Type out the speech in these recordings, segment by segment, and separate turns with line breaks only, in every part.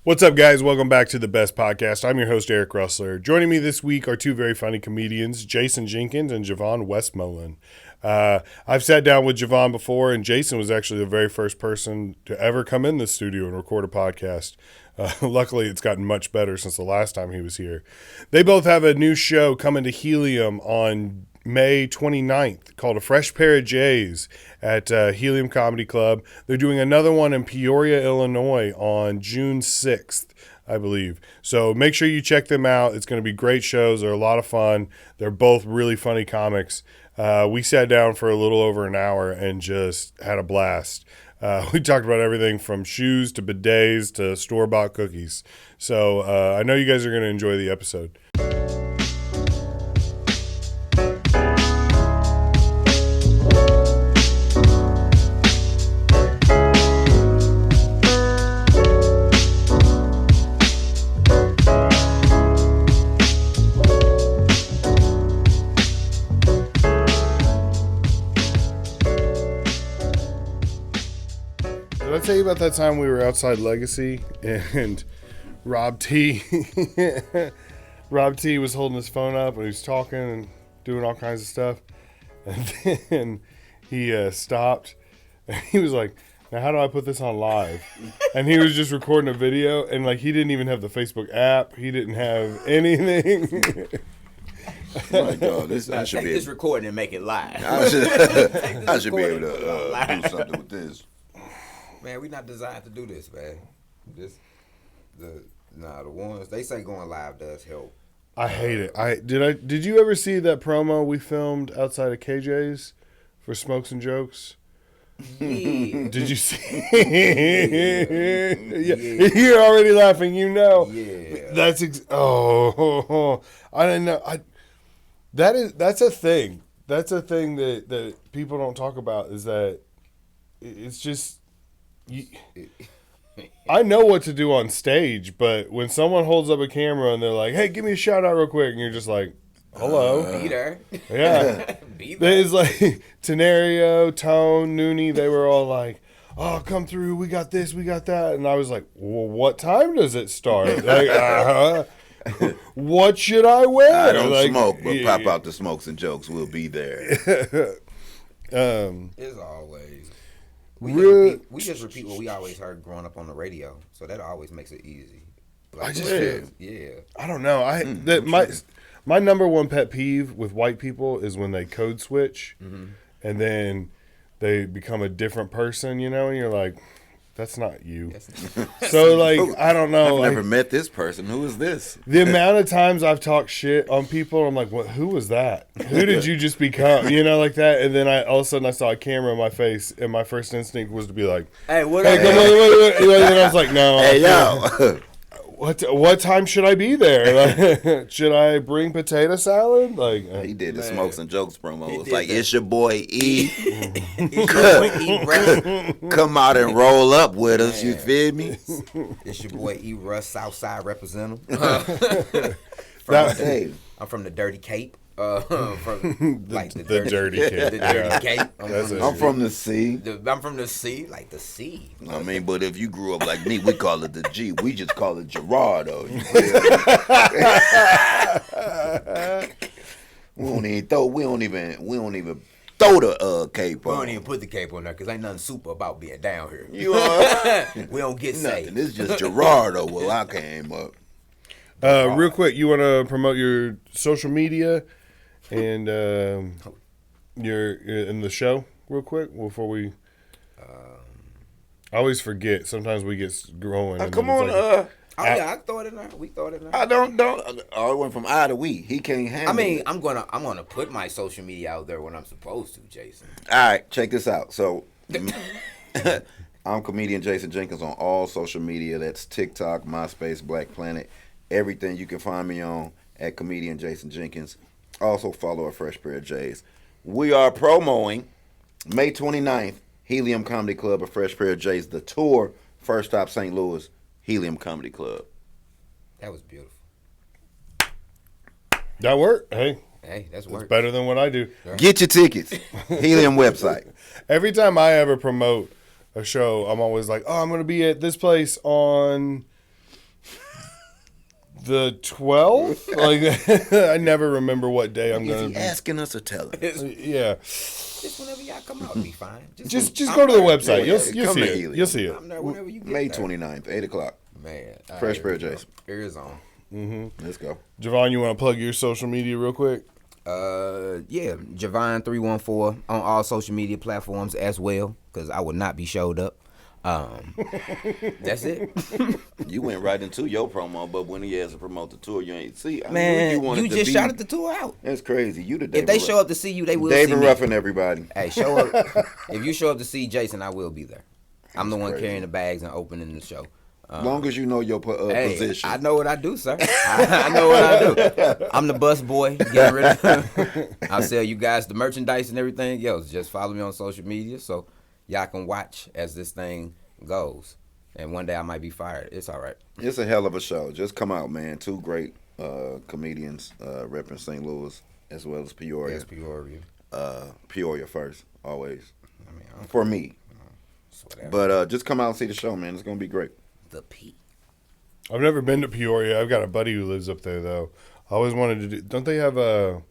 What's up, guys? Welcome back to the Best Podcast. I'm your host, Eric Russler. Joining me this week are two very funny comedians, Jason Jenkins and Jevon Westmoland. I've sat down with Jevon before, and Jason was actually the very first person to ever come in the studio and record a podcast. Luckily, it's gotten much better since the last time he was here. They both have a new show coming to Helium on May 29th called A Fresh Pair of Jays at Helium Comedy Club. They're doing another one in Peoria, Illinois on June 6th, I believe. So make sure you check them out. It's going to be great shows. They're a lot of fun. They're both really funny comics. We sat down for a little over an hour and just had a blast. We talked about everything from shoes to bidets to store-bought cookies. So I know you guys are going to enjoy the episode. Did I tell you about that time we were outside Legacy and Rob T was holding his phone up and he was talking and doing all kinds of stuff, and then he stopped and he was like, now how do I put this on live? And he was just recording a video, and like he didn't even have the Facebook app, he didn't have anything.
Oh my God, I should
take this recording and make it live.
I should be able to do something with this.
Man, we not designed to do this, man. The ones they say going live does help.
I hate it. Did you ever see that promo we filmed outside of KJ's for Smokes and Jokes?
Yeah.
Did you see? Yeah. You're already laughing, you know.
Yeah.
That's I didn't know. That's a thing. That's a thing that people don't talk about, is that it's just I know what to do on stage, but when someone holds up a camera and they're like, "Hey, give me a shout out real quick," and you're just like, "Hello."
Be there.
Yeah.
Be there.
It's like Tenario, Tone, Noonie, they were all like, "Oh, come through, we got this, we got that." And I was like, "Well, what time does it start?" Like, what should I wear?
I don't
like,
smoke, but pop out the Smokes and Jokes. We'll be there.
As always. We just repeat what we always heard growing up on the radio, so that always makes it easy. Like,
I just feel,
yeah.
I don't know. My number one pet peeve with white people is when they code switch, and then they become a different person, you know, and you're like, that's not you. So, like, I don't know.
I've never met this person. Who is this?
The amount of times I've talked shit on people, I'm like, what? Who was that? Who did you just become? You know, like that. And then all of a sudden I saw a camera in my face, and my first instinct was to be like,
hey, what?
Hey, come on, and I was like, no.
Hey, yo.
What time should I be there? Like, should I bring potato salad? Like,
He did the Smokes and Jokes promo. It's
did
like,
that.
it's your boy E.
It's your boy E. Russ.
Come out and roll up with us. You feel me?
It's your boy E. Russ, Southside representative.
Hey.
I'm from the Dirty Cape. From like the
dirty Cape.
The Dirty Cape.
I'm from the C.
I'm from the sea, like the sea.
I mean, but if you grew up like me, we call it the G. We just call it Gerardo. You feel me? We don't even throw the cape
We
on.
don't even put the cape on there because ain't nothing super about being down here.
You are
We don't get
nothing.
saved.
It's just Gerardo. Well, I came up.
real quick, you want to promote your social media and your in the show real quick before we. I always forget. Sometimes we get growing. and
Come
then
on,
it's like,
I throw it in there. We throw it in there.
I don't. I went from I to we. He can't handle.
I mean,
it.
I'm gonna put my social media out there when I'm supposed to, Jason.
All right, check this out. So, I'm comedian Jason Jenkins on all social media. That's TikTok, MySpace, Black Planet, everything you can find me on at comedian Jason Jenkins. Also follow A Fresh Pair of Jays. We are promoting May 29th, Helium Comedy Club, A Fresh Pair of Jays. The tour, first stop St. Louis, Helium Comedy Club.
That was beautiful.
that worked. Hey,
Hey, that's
it's
work.
better than what I do.
Get your tickets. Helium website.
Every time I ever promote a show, I'm always like, oh, I'm going to be at this place on The 12th? Like, I never remember what day I'm going to be.
Asking us or telling us?
Yeah.
Just whenever y'all come out, it'll be fine.
Just go to the website. You'll see it. You'll see it.
I'm there whenever you get
May
there.
29th, 8 o'clock.
Man.
Fresh pair of Jason.
Here is on.
Let's go.
Javon, you want to plug your social media real quick?
Yeah, Jevon314 on all social media platforms as well, because I would not be showed up. That's it.
You went right into your promo, but when he asked to promote the tour, you ain't see. I
Man,
knew
you just shouted the tour out.
That's crazy. You the
If they show up to see you, they will see
David
me.
Ruffin, everybody.
Hey, show up. If you show up to see Jason, I will be there. I'm the one
crazy.
carrying the bags and opening the show.
Long as you know your
Hey,
position.
I know what I do, sir. I know what I do. I'm the bus boy. Getting rid of I'll sell you guys the merchandise and everything else. Just follow me on social media so y'all can watch as this thing goes. And one day I might be fired. It's all right.
It's a hell of a show. Just come out, man. Two great comedians repping St. Louis as well as Peoria.
Yes, Peoria.
Peoria first, always.
I mean, I don't
For me.
it's whatever.
But just come out and see the show, man. It's going to be great.
The P.
I've never been to Peoria. I've got a buddy who lives up there, though. I always wanted to do. Don't they have a?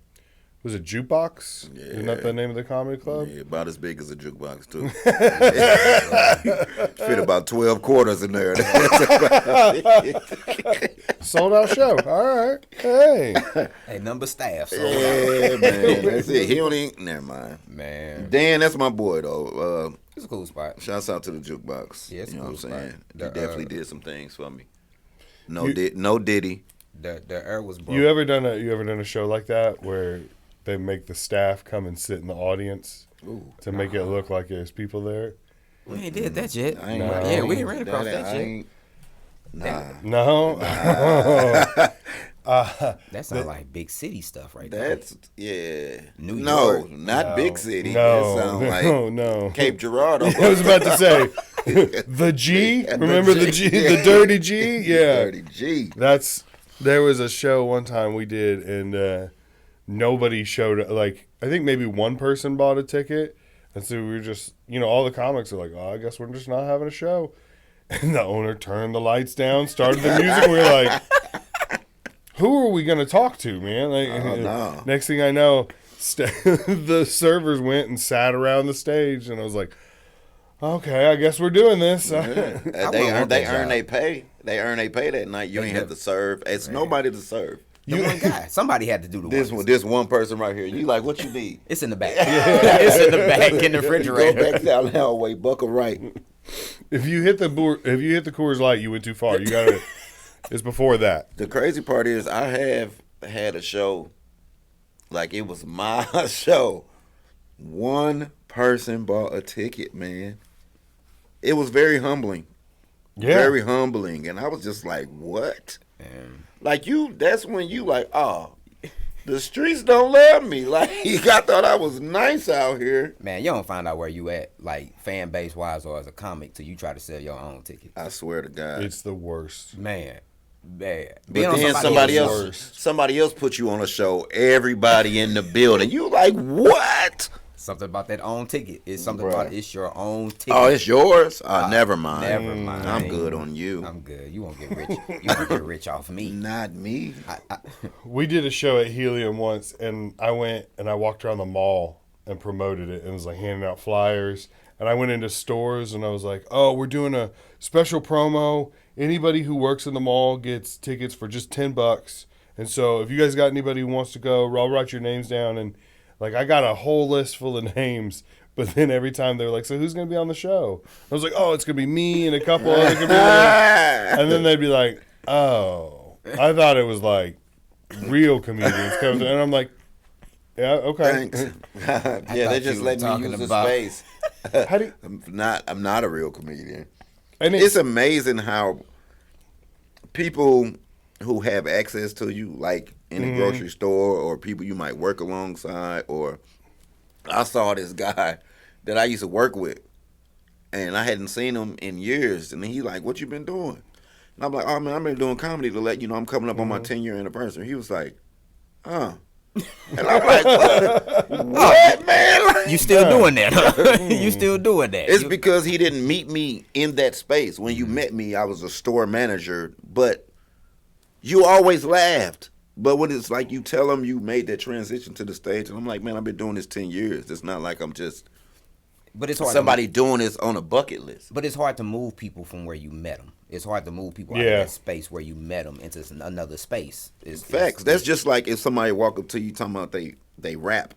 Was it Jukebox?
Yeah.
Isn't that the name of the comedy club?
Yeah, about as big as a jukebox, too. Fit about 12 quarters in there.
Sold out show. All right. Hey.
Hey, number staff. So
Yeah, man. That's it. He don't even. Never mind.
man,
Dan, that's my boy, though.
it's a cool spot.
Shouts out to the jukebox.
Yeah, it's
you
a
know
cool
what I'm saying?
spot.
He
The,
definitely did some things for me. No,
You-
no Diddy.
The air was broke.
You ever done a show like that where they make the staff come and sit in the audience to make it look like there's people there?
We ain't did that yet.
I ain't
No.
I
Yeah,
ain't-
we ain't ran across that
I
shit.
ain't- Nah.
No.
That sounds like big city stuff right there.
That's yeah.
New
no,
York.
not big city.
No.
That sound like
No.
Cape Girardeau.
I was about to say the G. Remember the G? The Dirty G? Yeah.
Dirty G.
There was a show one time we did, and nobody showed. Like, I think maybe one person bought a ticket, and so we were just, all the comics are like, "Oh, I guess we're just not having a show." And the owner turned the lights down, started the music. And we were like, "Who are we gonna talk to, man?" Like,
no.
Next thing I know, the servers went and sat around the stage, and I was like, "Okay, I guess we're doing this."
Yeah. They
want
earn
that job.
their pay. They earn their pay that night. You ain't have to serve. It's nobody to serve.
The one guy. Somebody had to do the work.
This one person right here. You like what you need?
It's in the back. It's in the back in the
Go
refrigerator.
back down the hallway, buckle right.
If you hit the Coors Light, you went too far. You gotta. It's before that.
The crazy part is I have had a show, like it was my show. One person bought a ticket, man. It was very humbling.
Yeah.
Very humbling. And I was just like, what?
Man.
Like that's when you like, oh, the streets don't love me. Like, I thought I was nice out here.
Man, you don't find out where you at, like fan base wise or as a comic, till you try to sell your own ticket.
I swear to God.
It's the worst.
Man, bad.
But
Being on
then somebody
else's
else put you on a show. Everybody in the building. You like, what?
Something about that own ticket. It's something
Bruh.
about it's your own ticket.
Oh, it's yours? Never mind.
Never mind.
I'm good on you.
I'm good. You won't get rich. You won't get rich off me.
Not me.
We did a show at Helium once, and I went and I walked around the mall and promoted it, and was like handing out flyers. And I went into stores and I was like, "Oh, we're doing a special promo. Anybody who works in the mall gets tickets for just $10. And so if you guys got anybody who wants to go, I'll write your names down." And like, I got a whole list full of names, but then every time they were like, "So who's going to be on the show?" I was like, "Oh, it's going to be me and a couple other comedians." And then they'd be like, "Oh, I thought it was like real comedians coming." And I'm like, "Yeah, okay."
Thanks. Yeah,
thought
they just
you
let
were
me
talking
use the
about-
space.
How do you,
I'm not a real comedian.
and
It's amazing how people who have access to you, like in a grocery store, or people you might work alongside, or I saw this guy that I used to work with, and I hadn't seen him in years, and he like, "What you been doing?" And I'm like, "Oh man, I've been doing comedy to let you know I'm coming up on my 10-year anniversary." He was like, "Oh." And I'm like, what man? Like,
You still doing that? Huh? You still doing that?
it's
You-
because he didn't meet me in that space. When you met me, I was a store manager, but you always laughed. But when it's like you tell them you made that transition to the stage, and I'm like, man, I've been doing this 10 years. It's not like I'm just
But it's hard
somebody doing this on a bucket list.
But it's hard to move people from where you met them. It's hard to move people out of that space where you met them into another space.
Facts. That's just like if somebody walk up to you talking about they rap.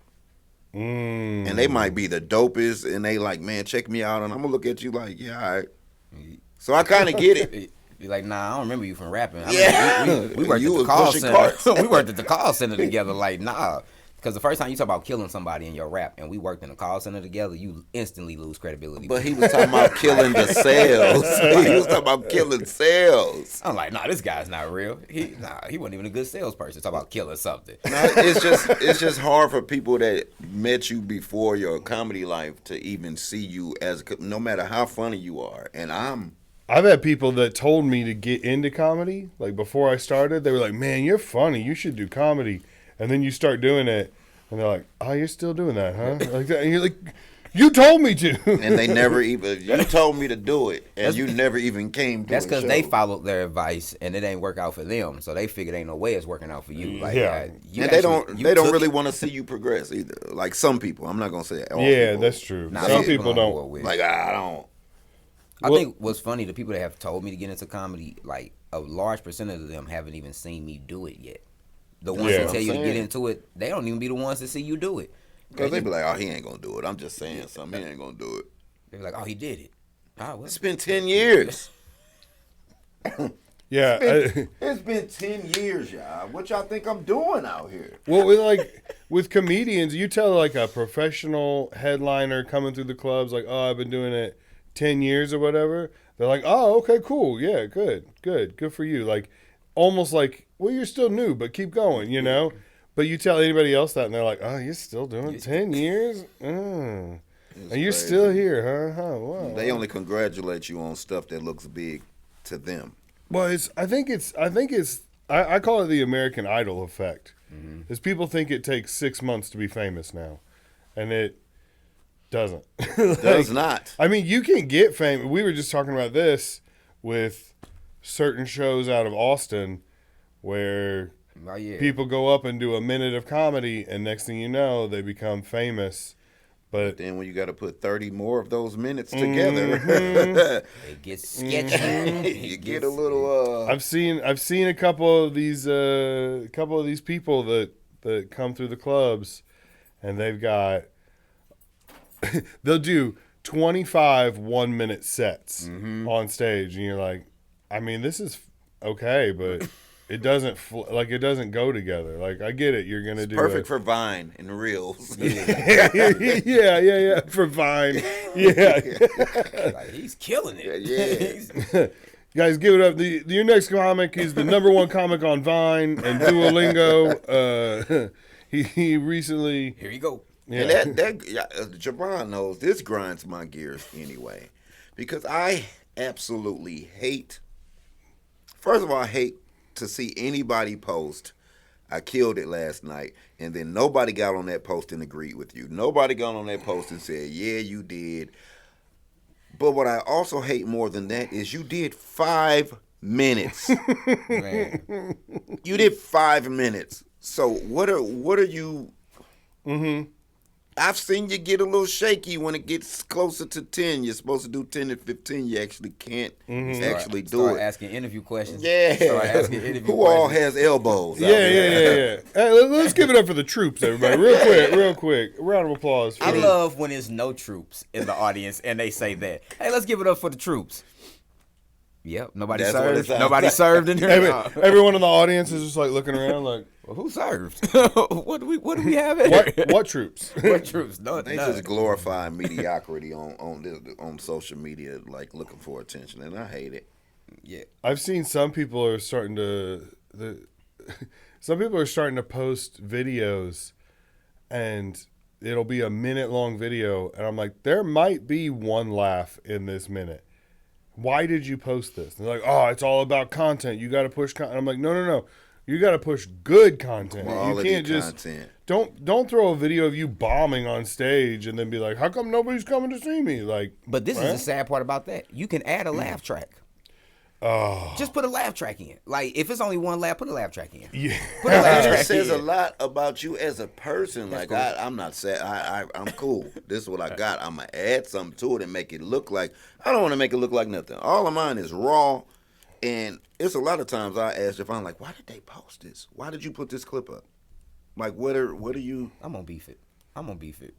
And they might be the dopest, and they like, man, check me out, and I'm gonna look at you like, yeah, all right. So I kind of get it.
Be like, nah, I don't remember you from rapping. I
Yeah.
we worked
You
at the
was
call
pushing
center.
carts.
We worked at the call center together. Like, nah, because the first time you talk about killing somebody in your rap, and we worked in the call center together, you instantly lose credibility.
But he was talking about killing the sales. He was talking about killing sales.
I'm like, nah, this guy's not real. He wasn't even a good salesperson. Talk about killing something.
No, it's just hard for people that met you before your comedy life to even see you as no matter how funny you are. And
I've had people that told me to get into comedy, like before I started. They were like, "Man, you're funny. You should do comedy." And then you start doing it, and they're like, "Oh, you're still doing that, huh?" Like that. And you're like, "You told me to."
And they never even. You told me to do it, and you never even came to.
That's because
show.
they followed their advice, and it ain't work out for them. So they figured ain't no way it's working out for you. Like,
Yeah.
And they don't really want to see you progress either. Like some people, I'm not gonna say all
Yeah,
people.
that's true.
Nah,
Some people don't.
Like I don't.
I think what's funny, the people that have told me to get into comedy, like a large percentage of them haven't even seen me do it yet. The ones that tell you to get into it, they don't even be the ones that see you do it.
Because they be like, oh, he ain't gonna do it. I'm just saying something. He ain't gonna do it.
They be like, oh, he did it. Oh, well.
It's been 10 years.
Yeah.
It's been 10 years, y'all. What y'all think I'm doing out here?
Well, with comedians, you tell like a professional headliner coming through the clubs, like, "Oh, I've been doing it 10 years or whatever." They're like, "Oh, okay, cool. Yeah, good for you." Like, almost like, well, you're still new, but keep going, you know? But you tell anybody else that, and they're like, "Oh, you're still doing it 10 years? And you're still here, huh? Wow."
They only congratulate you on stuff that looks big to them.
Well, I call it the American Idol effect. Is people think it takes 6 months to be famous now, and it doesn't.
It does not.
I mean, you can get famous. We were just talking about this with certain shows out of Austin where people go up and do a minute of comedy, and next thing you know, they become famous. But
then when you got to put 30 more of those minutes together,
it gets sketchy.
You get a little.
I've seen a couple of these people that come through the clubs, and they've got they'll do 25 1-minute sets on stage, and you're like, I mean, this is okay, but it doesn't it doesn't go together. Like, I get it, you're gonna do
perfect for Vine and Reels.
yeah, for Vine, yeah.
Like, he's killing it.
Yeah.
Guys, give it up. Your next comic is the #1 comic on Vine and Duolingo. He recently.
Here you go.
Yeah.
And Jevon knows this grinds my gears anyway, because I absolutely hate. First of all, I hate to see anybody post, "I killed it last night," and then nobody got on that post and agreed with you. Nobody got on that post and said, "Yeah, you did." But what I also hate more than that is you did 5 minutes.
Man.
You did 5 minutes. So what are you? I've seen you get a little shaky when it gets closer to 10. You're supposed to do 10 and 15. You actually can't actually do
Start
it.
Asking interview questions.
Yeah.
Start asking interview
Who
questions.
all has elbows? out
Yeah.
there?
Hey, let's give it up for the troops, everybody. Real quick. A round of applause. For
I love when there's no troops in the audience and they say that. Hey, let's give it up for the troops. Yep, nobody
That's what it
served.
sounds
Nobody
like.
served in here.
everyone in the audience is just like looking around like,
Well, who served? What do we have here?
what troops?
What troops? No,
They just glorify mediocrity on social media, like looking for attention, and I hate it.
Yeah.
I've seen some people are starting to post videos, and it'll be a minute-long video, and I'm like, there might be one laugh in this minute. Why did you post this? And they're like, oh, it's all about content. You got to push content. I'm like, no. You got to push good content.
Quality
You can't just
content.
don't throw a video of you bombing on stage and then be like, how come nobody's coming to see me? Like,
But this is the sad part about that. You can add a laugh track.
Oh,
Just put a laugh track in. Like, if it's only one laugh, put a laugh track in.
yeah.
Put a laugh
It
track
says a
in.
lot about you as a person.
That's
Like
cool.
I'm not sad. I'm cool. This is what I got. I'm gonna add something to it and make it look like. I don't want to make it look like nothing. All of mine is raw, and it's a lot of times I ask if I'm like, why did they post this? Why did you put this clip up? Like, what are you?
I'm gonna beef it.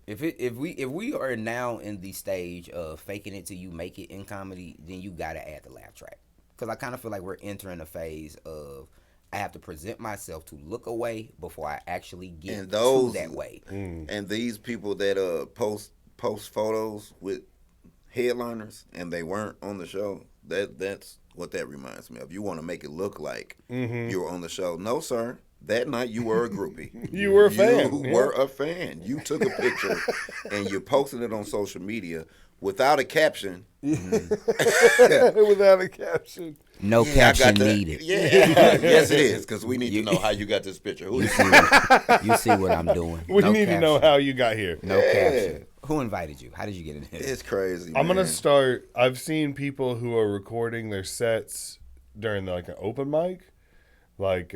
If we are now in the stage of faking it till you make it in comedy, then you gotta add the laugh track. Because I kind of feel like we're entering a phase of I have to present myself to look away before I actually get
And those
to that way.
And these people that post photos with headliners and they weren't on the show. That's what that reminds me of. You want to make it look like you were on the show. No, sir. That night you were a groupie.
You were a fan.
You were a fan. You took a picture and you're posting it on social media without a caption.
Without a caption.
No
Yeah, I
caption
got that.
needed.
Yeah, yes it is, because we need to know how you got this picture. Who
You see what I'm doing.
We
No
need to know
caption.
how you got here.
No
Yeah.
caption. Who invited you? How did you get in here?
It's crazy.
I'm gonna
man.
start. I've seen people who are recording their sets during like an open mic, like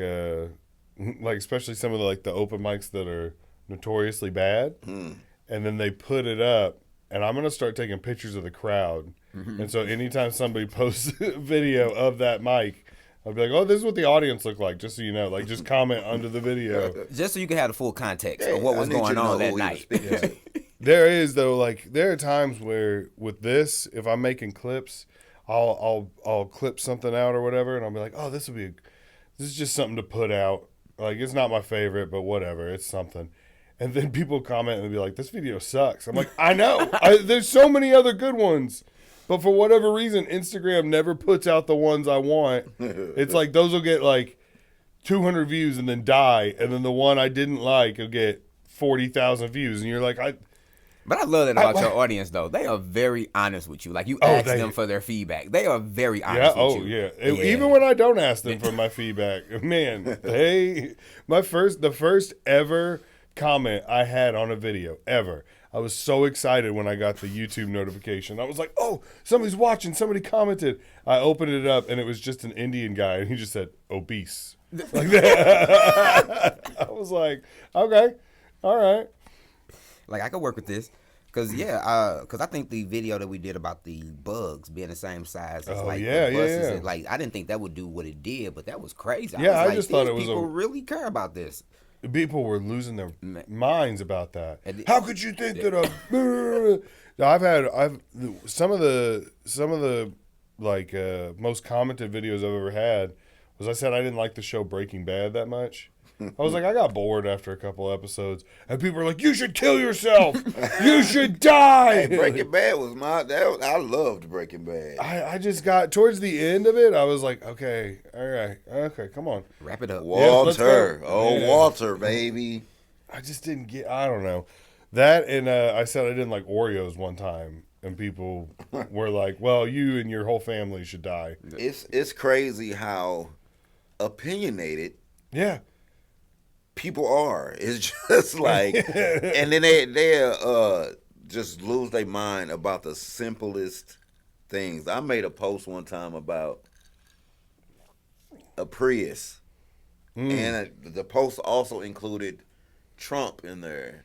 especially some of the open mics that are notoriously bad, and then they put it up. And I'm gonna start taking pictures of the crowd, and so anytime somebody posts a video of that mic, I'll be like, "Oh, this is what the audience looked like," just so you know. Like, just comment under the video.
Just so you can have the full context
Yeah,
of what was
I need you
going
to know
on that
who he was
night.
speaking to.
There is though, like there are times where with this, if I'm making clips, I'll clip something out or whatever, and I'll be like, "Oh, this is just something to put out. Like, it's not my favorite, but whatever, it's something." And then people comment and be like, "This video sucks." I'm like, "I know. There's so many other good ones, but for whatever reason, Instagram never puts out the ones I want. It's like those will get like 200 views and then die, and then the one I didn't like will get 40,000 views, and you're like,
But I love that about your audience, though. They are very honest with you. Like, you ask them for their feedback. They are very honest with you.
Yeah. Even when I don't ask them for my feedback, man, the first ever comment I had on a video ever. I was so excited when I got the YouTube notification. I was like, "Oh, somebody's watching. Somebody commented." I opened it up, and it was just an Indian guy, and he just said, "Obese." Like that. I was like, "Okay, all right."
Like, I could work with this. Because I think the video that we did about the bugs being the same size as
Oh,
like
yeah,
the buses,
yeah.
and, like, I didn't think that would do what it did, but that was crazy.
Yeah, I
was
just
like,
thought
these
it was
people really care about this.
People were losing their minds about that.
And
How could you think that I've some of the like most commented videos I've ever had was I said I didn't like the show Breaking Bad that much. I was like, I got bored after a couple episodes, and people were like, "You should kill yourself. You should die."
Hey, Breaking Bad was I loved Breaking Bad.
I just got towards the end of it. I was like, okay, all right, okay, come on.
Wrap it up.
let's
Walter,
go. Yeah.
Walter, baby.
I just didn't get. I don't know that, and I said I didn't like Oreos one time, and people were like, "Well, you and your whole family should die."
It's crazy how opinionated
Yeah,
people are. It's just like, and then they just lose their mind about the simplest things. I made a post one time about a Prius, and the post also included Trump in there.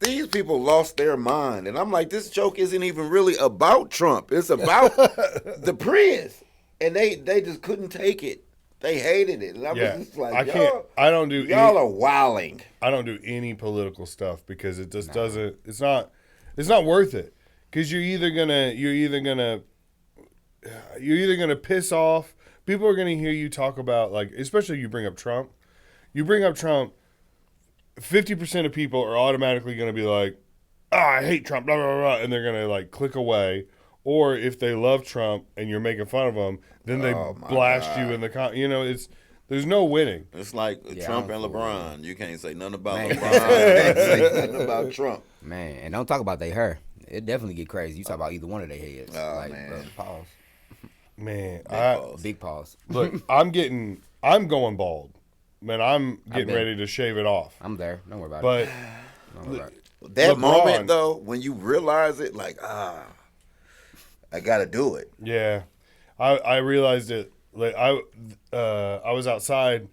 These people lost their mind, and I'm like, this joke isn't even really about Trump. It's about the Prius, and they just couldn't take it. They hated it, and I was just like,
I can't. I don't do.
Y'all are wilding.
I don't do any political stuff because it just doesn't. It's not worth it. Because you're either gonna piss off. People are gonna hear you talk about, like, especially you bring up Trump. You bring up Trump. 50% of people are automatically gonna be like, I hate Trump, blah blah blah, and they're gonna like click away. Or if they love Trump and you're making fun of them, then they blast
God.
you in the there's no winning.
It's like Trump and
I'm
LeBron. You can't say nothing about
Man.
LeBron. You can't say nothing about Trump.
Man, and don't talk about their hair. It definitely get crazy. You talk about either one of their heads.
Oh,
like,
man.
bro, pause.
Man,
Big pause.
look, I'm going bald. Man, I'm getting
bet.
ready to shave it off.
I'm there. Don't worry about it.
But
Don't worry about it.
That
LeBron.
moment, though, when you realize it, like, I got to do it.
yeah, I realized it. Like I was outside.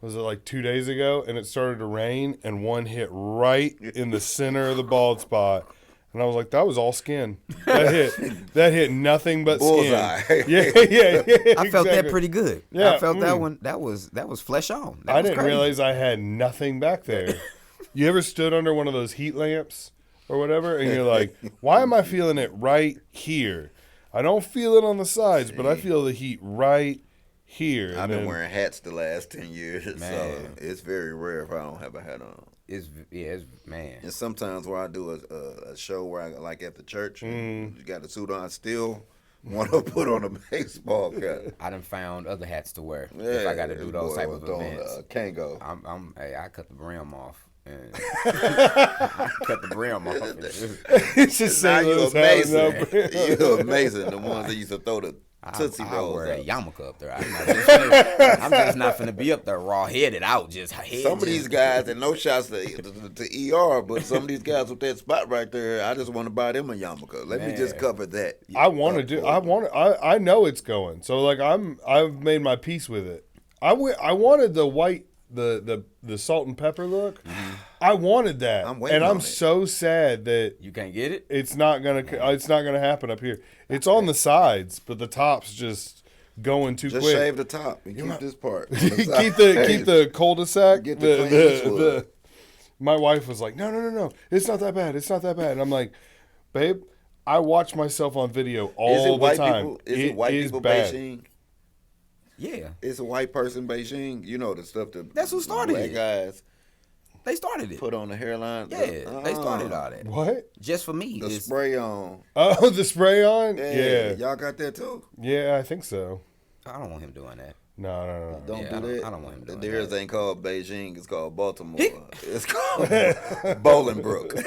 Was it like 2 days ago? And it started to rain, and one hit right in the center of the bald spot. And I was like, that was all skin. That hit nothing but
Bullseye.
skin. Yeah.
I felt that pretty good.
Yeah,
I felt that one. That was flesh on. That
I
was
didn't
crazy.
realize I had nothing back there. You ever stood under one of those heat lamps or whatever, and you're like, why am I feeling it right here? I don't feel it on the sides, but I feel the heat right here.
I've been wearing hats the last 10 years, so
Man.
it's very rare if I don't have a hat on.
It's man.
And sometimes where I do a show where I like at the church, you got a suit on, I still want to put on a baseball cap.
I done found other hats to wear if I got to do those type of events.
Can't go.
I cut the brim off. And cut the brim off.
It's just
Now
St.
you
Louis hat,
amazing.
no brim.
You amazing. The ones that used to throw the Tootsie
I
Rolls
wear a
out.
yarmulke up there. I'm just not finna be up there raw headed out. Just head.
Some of these guys, and no shots to ER, but some of these guys with that spot right there, I just want to buy them a yarmulke. Let me just cover that.
I know it's going. So like I've made my peace with it. I wanted the white the salt and pepper look. I wanted that.
I'm waiting
and I'm
on it.
so sad that
You can't get it.
it's not gonna happen up here. It's on the sides, but the top's just going too
Just
quick.
shave the top and keep this part.
keep the cul-de-sac.
Get the Clint Eastwood.
My wife was like, no, it's not that bad. It's not that bad. And I'm like, babe, I watch myself on video all the time.
Is it white people
bad.
Beijing?
Yeah,
It's a white person Beijing. You know the stuff that
That's who started
black
it.
guys
they started it.
put on the hairline.
Yeah, they started all that.
What?
Just for me,
The
it's-
spray on.
Oh, the spray on? Yeah.
Y'all got that too?
Yeah, I think so.
I don't want him doing that.
No.
Don't
Yeah,
do that.
I don't want him doing
Theirs
that.
ain't called Beijing. It's called Baltimore. It's called Bolingbrook.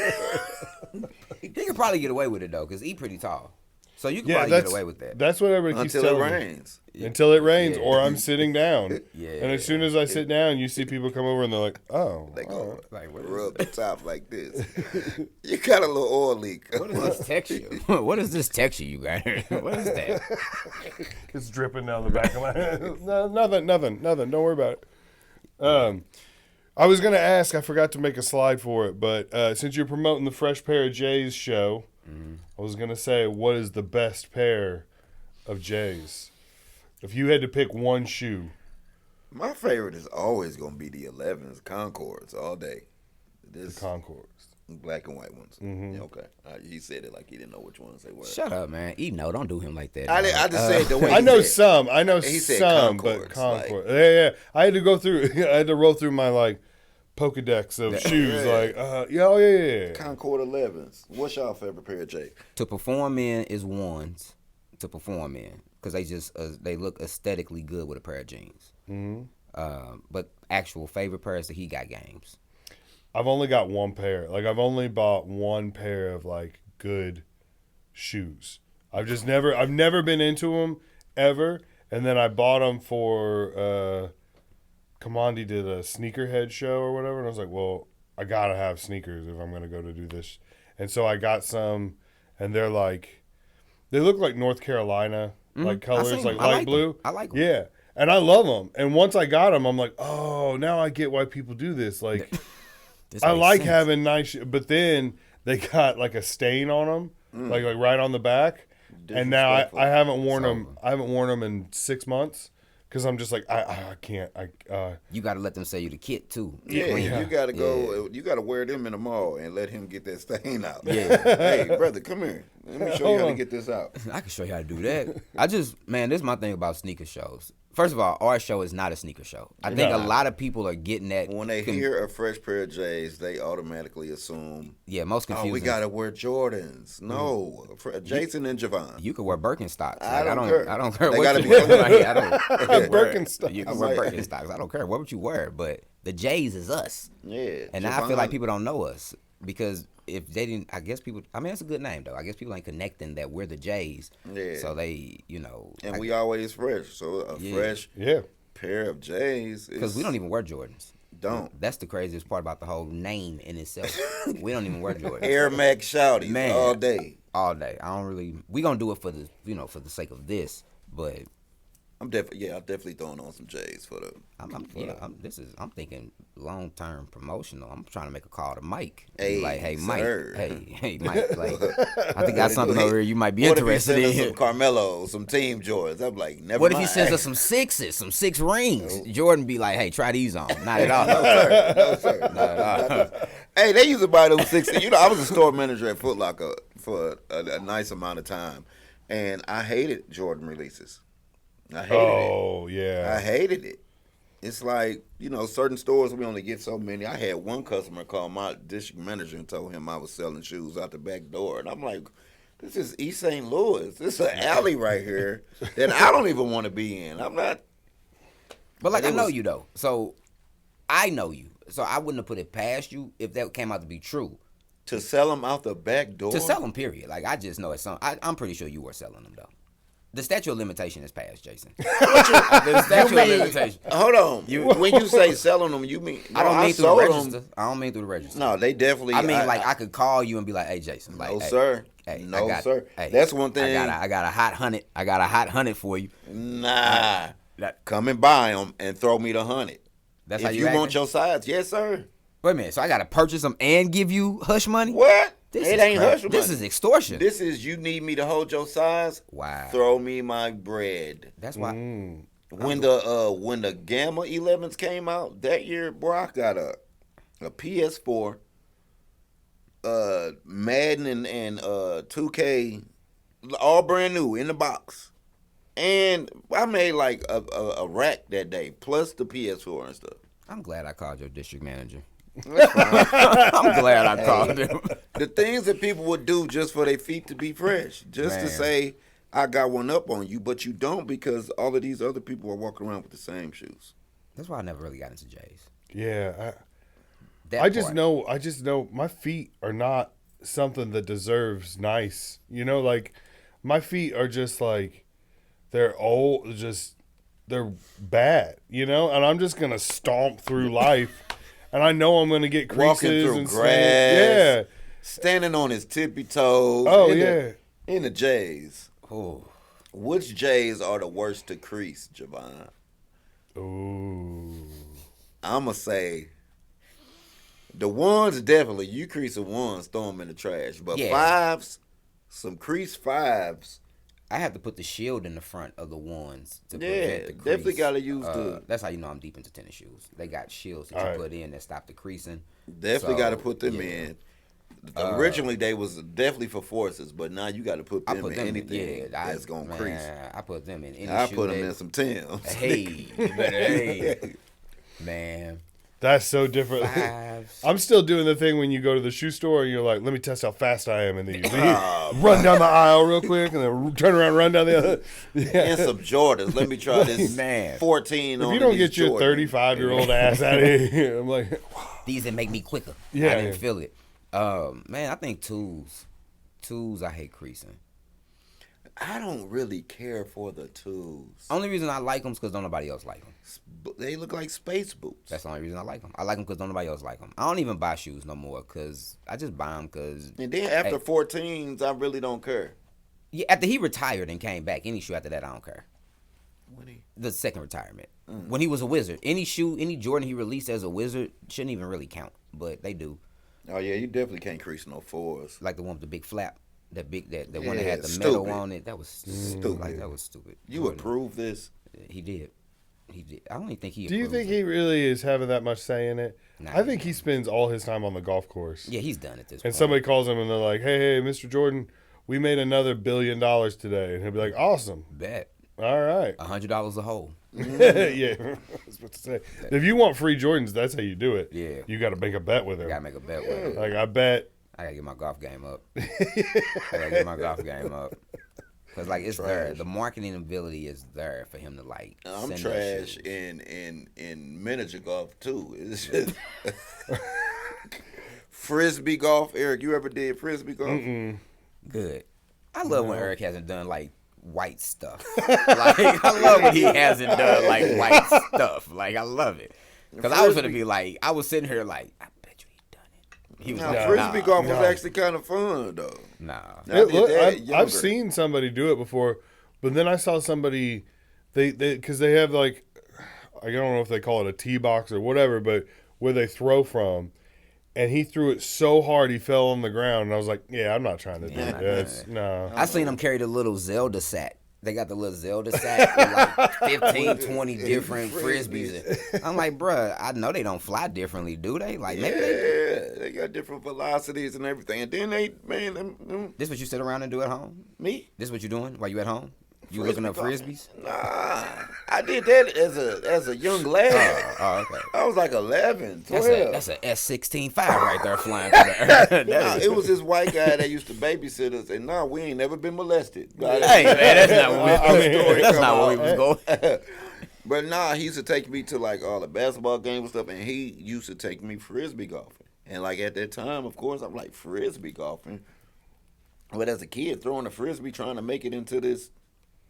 He could probably get away with it though, cause he pretty tall. So you can
Yeah,
probably get away with that.
That's what everybody keeps
Until it
telling me.
rains.
Until it rains,
Yeah.
or I'm sitting down.
Yeah.
And as soon as I sit down, you see people come over and they're like, oh.
They go
Like, what is
rub the top like this. You got a little oil leak.
What is this texture? What is this texture you got here? What is that?
It's dripping down the back of my head. No, nothing. Don't worry about it. I was going to ask, I forgot to make a slide for it, but since you're promoting the Fresh Pair of J's show, I was going to say, what is the best pair of J's? If you had to pick one shoe.
My favorite is always going to be the 11s, Concords, all day.
The Concords.
Black and white ones. Yeah, okay. He said it like he didn't know which ones they were.
Shut up, man. No, don't do him like that.
I
man.
just said the way
I
he
know
said it.
some. I know
He said
some, but
Concords,
Concord. Yeah. I had to go through. I had to roll through my like Pokedex of shoes.
Yeah.
Like, yeah.
Concord 11s. What's y'all favorite pair of J?
To perform in is ones. To perform in, because they just they look aesthetically good with a pair of jeans. But actual favorite pairs that he got games.
I've only got one pair. Like I've only bought one pair of like good shoes. I've never been into them ever. And then I bought them for Commandi did a sneakerhead show or whatever, and I was like, well, I gotta have sneakers if I'm gonna go to do this. And so I got some, and they're like, they look like North Carolina like colors,
seen
like
them. I
light
like
blue.
them. I like them.
Yeah, and I love them. And once I got them, I'm like, oh, now I get why people do this. Like,
This
I
makes
like
sense.
having nice, but then they got like a stain on them, like right on the back. And now
Disrespectful.
I haven't worn
So-
them. I haven't worn them in 6 months because I'm just like I can't.
You got to let them say you the kid too.
Yeah,
Clean.
you gotta go. You gotta wear them in the mall and let him get that stain out.
Yeah.
Hey, brother, come here. Let me show you how to get this out.
I can show you how to do that. This is my thing about sneaker shows. First of all, our show is not a sneaker show. I think a lot of people are getting that.
When they hear a fresh pair of J's, they automatically assume,
most
oh,
confusing.
we gotta wear Jordans. No, Jason and Jevon.
You could wear Birkenstocks.
I
Like,
don't care.
I don't care
They
what
gotta
you
be
wear.
clean.
Like, I don't
Birkenstocks.
You can wear Birkenstocks. I don't care. What would you wear? But the J's is us.
Yeah,
And now I feel like people don't know us because if they didn't, I guess people. I mean, it's a good name though. I guess people ain't connecting that we're the J's.
Yeah.
So they,
and we always fresh. So a fresh
Yeah.
pair of J's
because we don't even wear Jordans.
don't.
That's the craziest part about the whole name in itself. We don't even wear Jordans.
Air Max Shouties
Man.
all day.
All day. I don't really. We gonna do it for the for the sake of this. But
I'm definitely throwing on some J's for the.
I'm thinking long term promotional. I'm trying to make a call to Mike.
Hey,
Like, hey Mike,
sir.
hey Mike. Like, I think got something over here you might be
What
interested
if he sends
in.
us some Carmelo, some Team Jordans? I'm like, never
What
mind.
if he sends us some sixes, some 6 rings? Jordan be like, hey, try these on. Not at all.
No, sir. No, sir. Not at all. Hey, they used to buy those 60. You know, I was a store manager at Foot Locker for a nice amount of time, and I hated Jordan releases. I hated it.
Oh, yeah.
I hated it. It's like, you know, certain stores, we only get so many. I had one customer call my district manager and told him I was selling shoes out the back door. And I'm like, this is East St. Louis. This is an alley right here that I don't even want to be in. I'm not.
But, like, I know you, though. So, I know you. So, I wouldn't have put it past you if that came out to be true.
To sell them out the back door?
To sell them, period. Like, I just know it's something. I'm pretty sure you were selling them, though. The statute of limitation is passed, Jason. The statute of limitation.
Hold on. When you say selling them, you mean
I don't mean through the
sold
register.
them.
I don't mean through the register.
No, they definitely.
I mean, I could call you and be like, "Hey, Jason." Like,
no,
hey,
sir.
Hey,
no, sir.
Hey,
that's one thing.
I got a hot 100. I got a hot 100 for you.
Nah. Come and buy them and throw me the 100.
That's
if
how you
want your sides, yes, sir.
Wait a minute. So I got to purchase them and give you hush money?
What?
This
it
is
ain't
crap.
hush money.
This is extortion.
This is you need me to hold your size.
Wow.
Throw me my bread.
That's why.
When the Gamma 11s came out that year, bro, I got a PS4, Madden and 2K, all brand new in the box, and I made like a rack that day plus the PS4 and stuff.
I'm glad I called your district manager.
That's fine.
I'm glad I called him.
The things that people would do just for their feet to be fresh, just to say, I got one up on you, but you don't because all of these other people are walking around with the same shoes.
That's why I never really got into J's.
Yeah. I just know my feet are not something that deserves nice. You know, like my feet are just like, they're old, they're bad, you know, and I'm just going to stomp through life. And I know I'm going to get creases.
Walking through
and
grass. Standing on his tippy toes.
Oh,
In the J's.
Oh.
Which J's are the worst to crease, Jevon?
Ooh.
I'm going to say the ones definitely. You crease the ones, throw them in the trash. But fives, some crease fives.
I have to put the shield in the front of the ones to prevent the crease.
Definitely got to use the.
That's how you know I'm deep into tennis shoes. They got shields that you put in that stop the creasing.
Definitely got to put them in. Originally, they was definitely for forces, but now you got to put them in anything that's going to crease.
I put them in any
I
shoe.
put them in some Timbs.
Hey, you better, hey. Man.
That's so different.
Fives.
I'm still doing the thing when you go to the shoe store and you're like, let me test how fast I am in these. Run down the aisle real quick and then turn around, run down the other.
And some Jordans. Let me try this 14
if
on
you don't
these
get your 35-year-old ass out of here, I'm like, wow.
These that make me quicker.
Yeah,
I didn't feel it. Man, I think twos. Twos, I hate creasing.
I don't really care for the twos.
Only reason I like them is because don't nobody else like them.
They look like space boots.
That's the only reason I like them. I like them because don't nobody else like them. I don't even buy shoes no more because I just buy them because.
And then after 14s, I really don't care.
Yeah, after he retired and came back, any shoe after that, I don't care. The second retirement. When he was a Wizard. Any shoe, any Jordan he released as a Wizard shouldn't even really count, but they do.
Oh, yeah, you definitely can't crease no fours.
Like the one with the big flap. The one that had the
stupid.
metal on it. That was
Stupid.
Like, that was stupid.
You
Jordan,
approve this?
He did. I don't even think he
Do you
approved
think
it.
he really is having that much say in it?
Nah,
I think he spends all his time on the golf course.
Yeah, he's done at this point.
And somebody calls him and they're like, hey, Mr. Jordan, we made another $1 billion today. And he'll be like, awesome.
Bet.
All right.
$100 a hole.
Yeah, I was about to say. If you want free Jordans, that's how you do it.
Yeah.
You got to make a bet with him.
Gotta make a bet with him.
Like, I bet.
I gotta get my golf game up. Cause like it's there. The marketing ability is there for him to like.
I'm
send
trash
us
in miniature golf too. It's just frisbee golf. Eric, you ever did frisbee golf?
Good. I love when Eric hasn't done like white stuff. Like I love when he hasn't done like white stuff. Like I love it. Cause I was gonna be like, I was sitting here like, I bet you he done it. He was like,
frisbee golf was actually kind of fun though.
Nah.
I've seen somebody do it before, But then I saw somebody, because they have like, I don't know if they call it a tee box or whatever, but where they throw from. And he threw it so hard he fell on the ground. And I was like, yeah, I'm not trying to do that. No.
I seen them carry the little Zelda sack. They got the little Zelda sack with like 15, 20 different frisbees. I'm like, bruh, I know they don't fly differently, do they? Like, maybe
they got different velocities and everything. And then
This what you sit around and do at home?
Me?
This what you doing while you at home? You looking up frisbees?
Nah, I did that as a young lad.
Oh, okay.
I was like 11, 12.
That's a S-16-5 right there flying through there.
Nah, it was this white guy that used to babysit us, and nah, we ain't never been molested.
Hey, man, that's not where we was going.
But nah, he used to take me to like all the basketball games and stuff, and he used to take me frisbee golfing. And like at that time, of course, I'm like frisbee golfing. But as a kid, throwing a frisbee, trying to make it into this,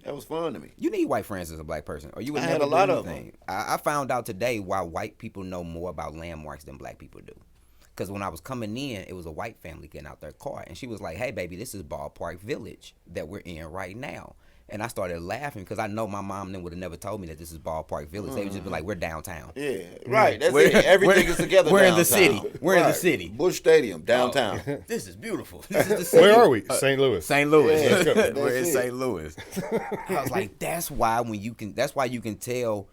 that was fun to me.
You need white friends as a black person, or you would
I
never
had a lot
do
of
anything. I found out today why white people know more about landmarks than black people do. Because when I was coming in, it was a white family getting out their car, and she was like, "Hey, baby, this is Ballpark Village that we're in right now." And I started laughing because I know my mom then would have never told me that this is Ballpark Village. They would just be like, "We're downtown."
Yeah, right. That's it. Everything is together.
We're
downtown.
in the city. We're in the city.
Bush Stadium, downtown.
Oh, this is beautiful. This is the city.
Where are we? St. Louis.
St. Louis.
Yeah,
We're in
that's
St. Louis. I was like, that's why you can tell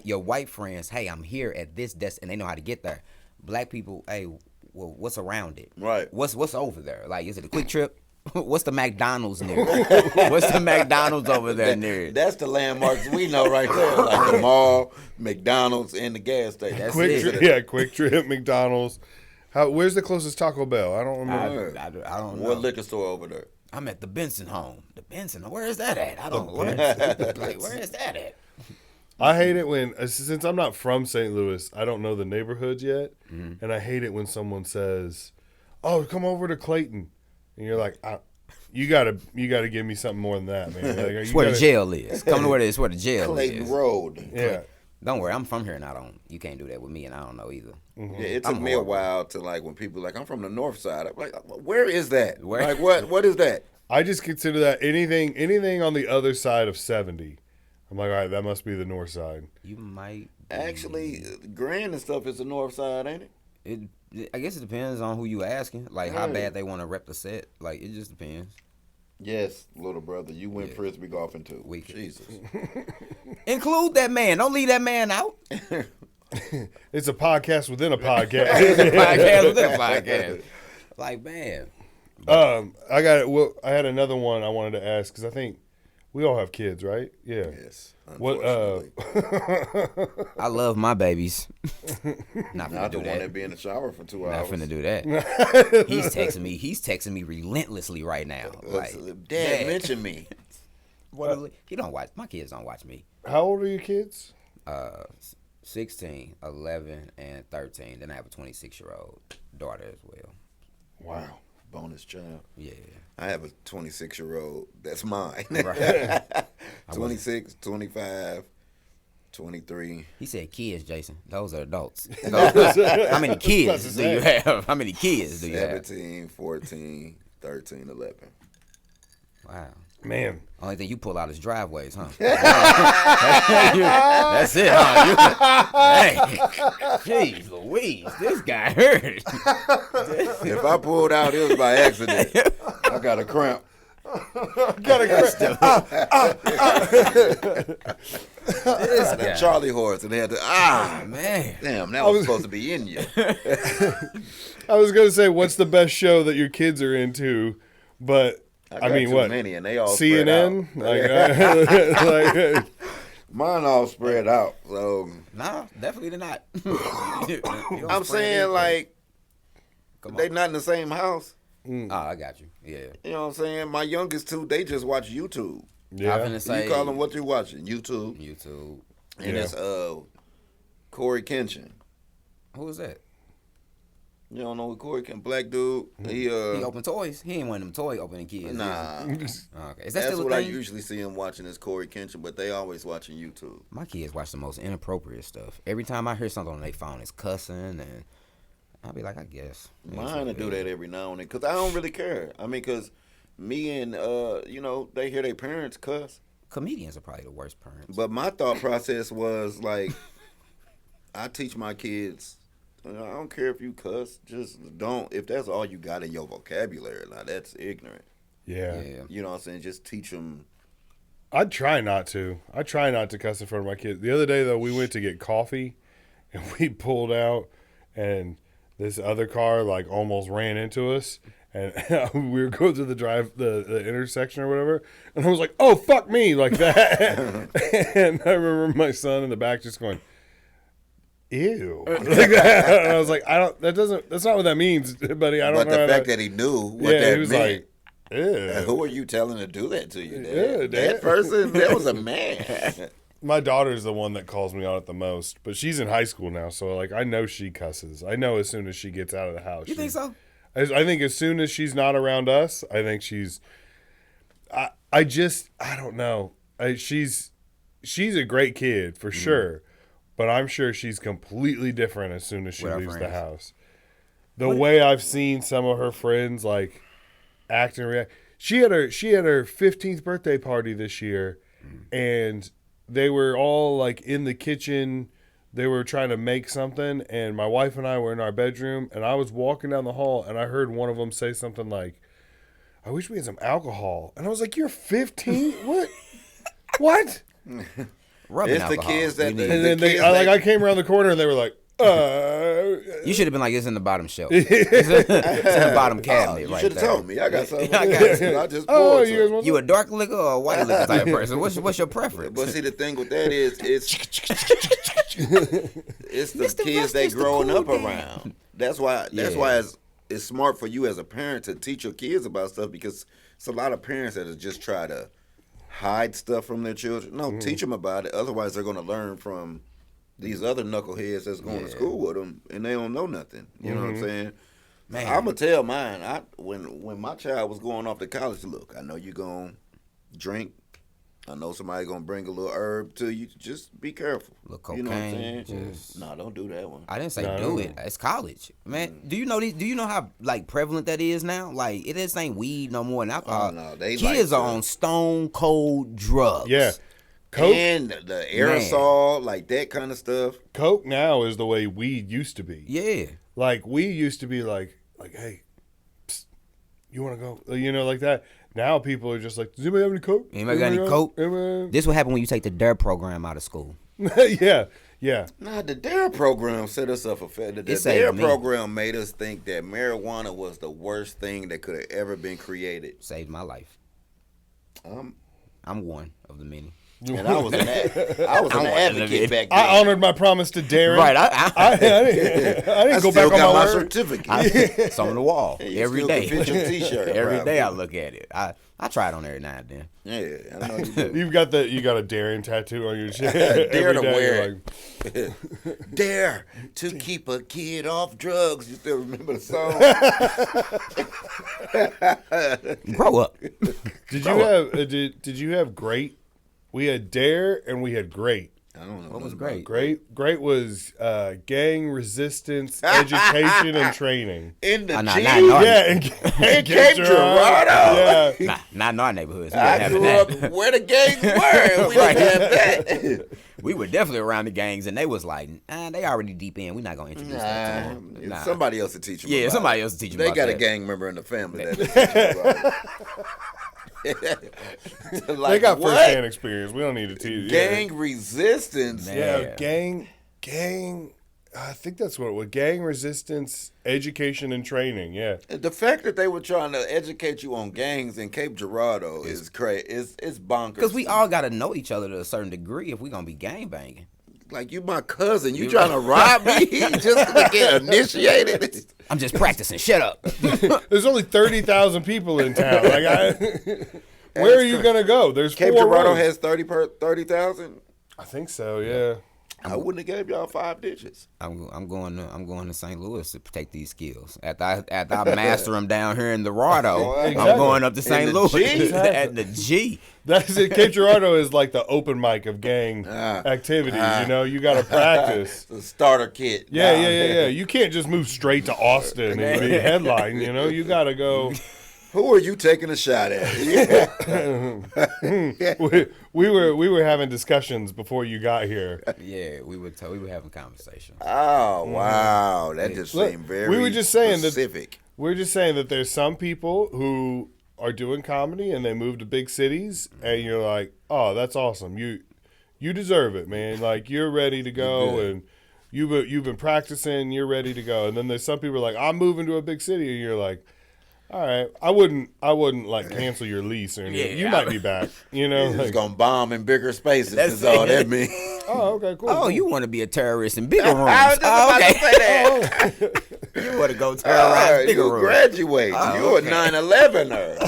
your white friends, hey, I'm here at this desk, and they know how to get there. Black people, hey, well, what's around it?
Right.
What's over there? Like, is it a quick trip? What's the McDonald's near? What's the McDonald's over there near?
That's the landmarks we know right there, like the mall, McDonald's, and the gas station.
That's
Quick
it.
Trip, Quick Trip, McDonald's. Where's the closest Taco Bell? I don't remember.
I don't know.
What liquor store over there?
I'm at the Benson home. The Benson, where is that at? I don't know. Like, where is that at?
I hate it when, since I'm not from St. Louis, I don't know the neighborhoods yet, and I hate it when someone says, "Oh, come over to Clayton," and you're like, "You gotta give me something more than that, man." Like,
It's where the jail is. Come to where the jail
Clayton
is.
Road.
Yeah.
Don't worry, I'm from here and you can't do that with me, and I don't know either.
Yeah, it took
I'm
me
horrible.
a while to like when people like I'm from the north side. I'm like, where is that?
Where?
Like what is that?
I just consider that anything on the other side of 70. I'm like, all right, that must be the north side.
You might
Actually, Grand and stuff is the north side, ain't it?
I guess it depends on who you asking, like how bad they want to rep the set. Like it just depends.
Yes, little brother, you went frisbee golfing too.
Wicked.
Jesus.
Include that man. Don't leave that man out.
It's a podcast within a podcast.
Podcast within a podcast. Like man.
I got it. Well, I had another one I wanted to ask because I think we all have kids, right? Yeah.
Yes.
What?
I love my babies. Not
Not
finna
the
do
one
that.
that be in the shower for 2
Not
hours.
finna do that. He's texting me relentlessly right now. Like,
Dad, mention me.
he don't watch. My kids don't watch me.
How old are your kids?
16, 11, and 13. Then I have a 26-year-old daughter as well.
Wow.
Bonus child.
Yeah.
I have a 26-year-old. That's mine.
Right.
26, 25, 23.
He said kids, Jason. Those are adults. How many kids do you have? How many kids do you have?
17, 14, 13, 11.
Wow.
Man.
Only thing you pull out is driveways, huh? That's it, huh? Hey, jeez Louise, this guy hurt.
If I pulled out, it was by accident. I got a cramp. That Charlie horse, and they had to,
Man.
damn, that was supposed to be in you.
I was going to say, what's the best show that your kids are into? But, I mean,
too
what?
many, and they all
CNN?
Spread out. Mine all spread out. So
No, definitely not.
I'm saying, like, they not in the same house.
Oh, I got you. Yeah.
You know what I'm saying? My youngest two, they just watch YouTube.
Yeah.
I'm finna say
You call them what you watching? YouTube.
YouTube.
And it's Corey Kenshin.
Who is that?
You don't know who Corey Kenshin? Black dude. He
He open toys. He ain't one of them toy opening kids.
nah.
Okay. Is that
That's
still a
what I
thing?
usually see him watching is Corey Kenshin, but they always watching YouTube.
My kids watch the most inappropriate stuff. Every time I hear something on their phone, it's cussing, and I'll be like, I guess.
Mine to do that every now and then, because I don't really care. I mean, because me and, they hear their parents cuss.
comedians are probably the worst parents.
But my thought process was like, I teach my kids, I don't care if you cuss, just don't. If that's all you got in your vocabulary, now that's ignorant.
Yeah.
You know what I'm saying? Just teach them.
I try not to. I try not to cuss in front of my kids. The other day, though, we went to get coffee, and we pulled out, and this other car, like, almost ran into us. And we were going through the intersection or whatever, and I was like, "Oh, fuck me," like that. And I remember my son in the back just going, "Ew," like that. And I was like, That's not what that means, buddy. I don't know.
But the fact that he knew what that
he was
meant.
like, ew.
Who are you telling to do that to you?
Yeah,
that person, that was a man.
My daughter's the one that calls me on it the most, but she's in high school now, so like I know she cusses. I know as soon as she gets out of the house.
You think so?
I think as soon as she's not around us, I think she's. I don't know. She's a great kid for sure, but I'm sure she's completely different as soon as she leaves the house. The way I've seen some of her friends like act and react. She had her 15th birthday party this year, and they were all like in the kitchen. They were trying to make something, and my wife and I were in our bedroom, and I was walking down the hall, and I heard one of them say something like, "I wish we had some alcohol." And I was like, "You're 15? What? What?"
Rubbing
It's the
alcohol.
kids that-
We need-
And then I came around the corner, and they were like,
You should have been like, it's in the bottom shelf. It's in the bottom cabinet
You
right
should have
there.
told me. I got something.
I got
I just
"Oh,
poured
you guys
some.
want
You a dark liquor or a white liquor type person? What's your preference?
But see, the thing with that is, it's the
Mr.
kids they
Rusty's the
growing
cool
up
dad.
around. That's why it's smart for you as a parent to teach your kids about stuff, because it's a lot of parents that just try to hide stuff from their children. No, teach them about it. Otherwise, they're going to learn from these other knuckleheads that's going to school with them, and they don't know nothing. You know what I'm saying?
Man.
I'm gonna tell mine. When my child was going off to college, look, I know you gonna drink. I know somebody gonna bring a little herb to you. Just be careful.
Little
You know what I'm
cocaine,
saying?
just-
No, don't do that one.
I didn't say
No.
do it. It's college, man. Do you know how like prevalent that is now? Like it just ain't weed no more than alcohol.
Oh, no, they
Kids
like
are
to-
on stone cold drugs.
Yeah. Coke,
And the aerosol, like that kind of stuff.
Coke now is the way weed used to be.
Yeah.
Like we used to be like, hey, psst, you want to go? You know, like that. Now people are just like, does anybody have any Coke?
Anybody got any Coke?
Anybody?
This what happen when you take the DARE program out of school.
Yeah.
Nah, the DARE program set us up for failure. The
saved
DARE
me.
program made us think that marijuana was the worst thing that could have ever been created.
Saved my life. I'm one of the many.
And I was an advocate back then.
I honored my promise to Darren.
Right.
I didn't go
still
back on
got
my
my
word.
certificate.
It's on the wall
You
every
still
day.
can fit your t-shirt,
Every
probably.
day I look at it. I try it on every now and then.
Yeah, I know you do.
You got a Darren tattoo on your chest.
Dare
Every
to
day
wear
you're
it. Dare to keep a kid off drugs. You still remember the song?
Grow up.
Did you have great? We had Dare and we had great.
I don't know.
What was great?
Great was gang resistance, education, and training.
In the
Nah,
G?
nah, no.
Yeah, and
Cape Girardeau.
Yeah,
Not in our neighborhoods. We
I
didn't have
grew up
that.
where the gangs were. We
Right.
didn't have that.
We were definitely around the gangs, and they was like, they already deep in. We're not gonna introduce that to them. Nah.
Somebody else to teach them.
Yeah,
about
somebody
it.
else to teach them
They
about
got a
that.
gang member in the family that teach them about it.
they
Like,
got
what?
first-hand experience. We don't need to teach.
Gang resistance.
Man.
Yeah, gang. I think that's what it was. Gang resistance, education, and training. Yeah.
The fact that they were trying to educate you on gangs in Cape Girardeau is crazy. It's bonkers.
Because we all got to know each other to a certain degree if we going to be gang banging.
Like, you my cousin. You trying to rob me just to get initiated?
I'm just practicing. Shut up.
There's only 30,000 people in town. Where are you gonna go? There's
Cape
4
Girardeau
roads.
has 30,000.
I think so. Yeah.
I wouldn't have gave y'all 5 digits.
I'm going to St. Louis to take these skills. After I master them down here in the Rado,
Exactly.
I'm going up to St.
the
Louis
G?
at the G.
That's it. Cape Girardeau is like the open mic of gang activities. You got to practice.
The starter kit.
Yeah. You can't just move straight to Austin and be headline. You got to go.
Who are you taking a shot at?
we were having discussions before you got here.
Yeah, we were having conversations.
Oh wow, that just seemed very.
We were just saying
specific.
We're just saying that there's some people who are doing comedy and they move to big cities, and you're like, oh, that's awesome. You deserve it, man. Like you're ready to go, and you've been practicing. You're ready to go. And then there's some people like, I'm moving to a big city, and you're like, all right, I wouldn't like cancel your lease or anything. You might be back. You know,
It's
like,
gonna bomb in bigger spaces. That's all that means.
oh, okay, cool.
Oh,
cool.
you want to be a terrorist in bigger rooms?
I was just about to say that.
You want to go terrorize bigger
you
rooms?
graduate. You
okay.
a 9/11er.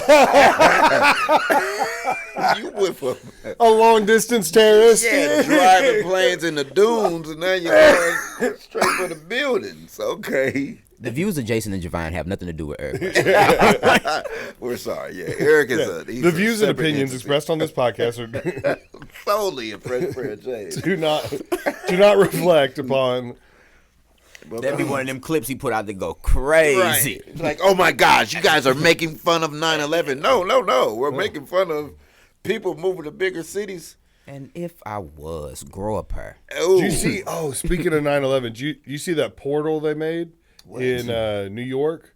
You went for
a long distance terrorist.
driving planes in the dunes, and now you're going straight for the buildings. Okay.
The views of Jason and Jevon have nothing to do with Eric.
We're sorry. Yeah, Eric is
The views and opinions expressed on this podcast are
solely a Fresh Pair of J's.
do not reflect upon.
That'd be one of them clips he put out that go crazy.
Right. Like, oh my gosh, you guys are making fun of 9/11. No. We're making fun of people moving to bigger cities.
And if I was, grow up her.
Ooh.
Do you see? Oh, speaking of 9/11, do you see that portal they made in New York?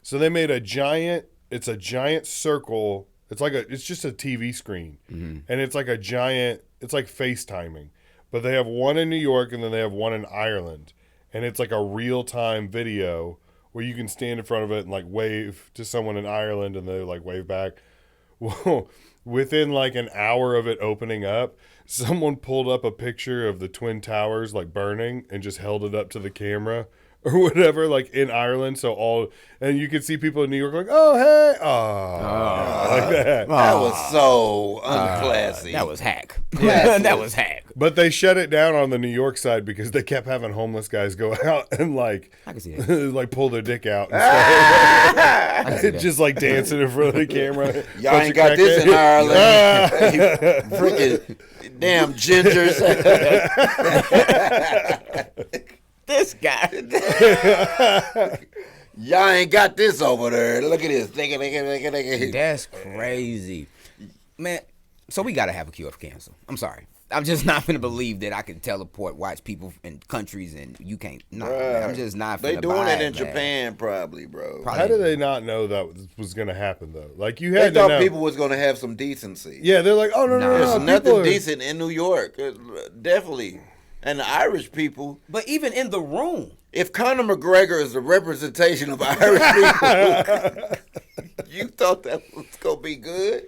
So they made a giant. It's a giant circle. It's just a TV screen, and it's like a giant. It's like FaceTiming, but they have one in New York and then they have one in Ireland, and it's like a real time video where you can stand in front of it and like wave to someone in Ireland and they like wave back. Well, within like an hour of it opening up, someone pulled up a picture of the Twin Towers like burning and just held it up to the camera or whatever, like in Ireland. And you could see people in New York like, oh, hey, like that.
That was so unclassy.
That was hack. That was hack.
But they shut it down on the New York side because they kept having homeless guys go out and like,
I can see that.
like pull their dick out and stuff.
I can see that.
Just like dancing in front of the camera.
Y'all ain't got this in Ireland. You freaking damn gingers.
This guy.
Y'all ain't got this over there. Look at this.
That's crazy. Man, so we got to have a cure for cancer. I'm sorry. I'm just not going to believe that I can watch people in countries and you can't. No, man, I'm just not
They
finna
doing
buy
it in
man.
Japan probably, bro.
How did they not know that was going to happen, though? Like, you
They
had to
thought
know.
people was going to have some decency.
Yeah, they're like, oh, no.
There's nothing
people are-
decent in New York. Definitely. And the Irish people.
But even in the room.
If Conor McGregor is the representation of Irish people, you thought that was going to be good?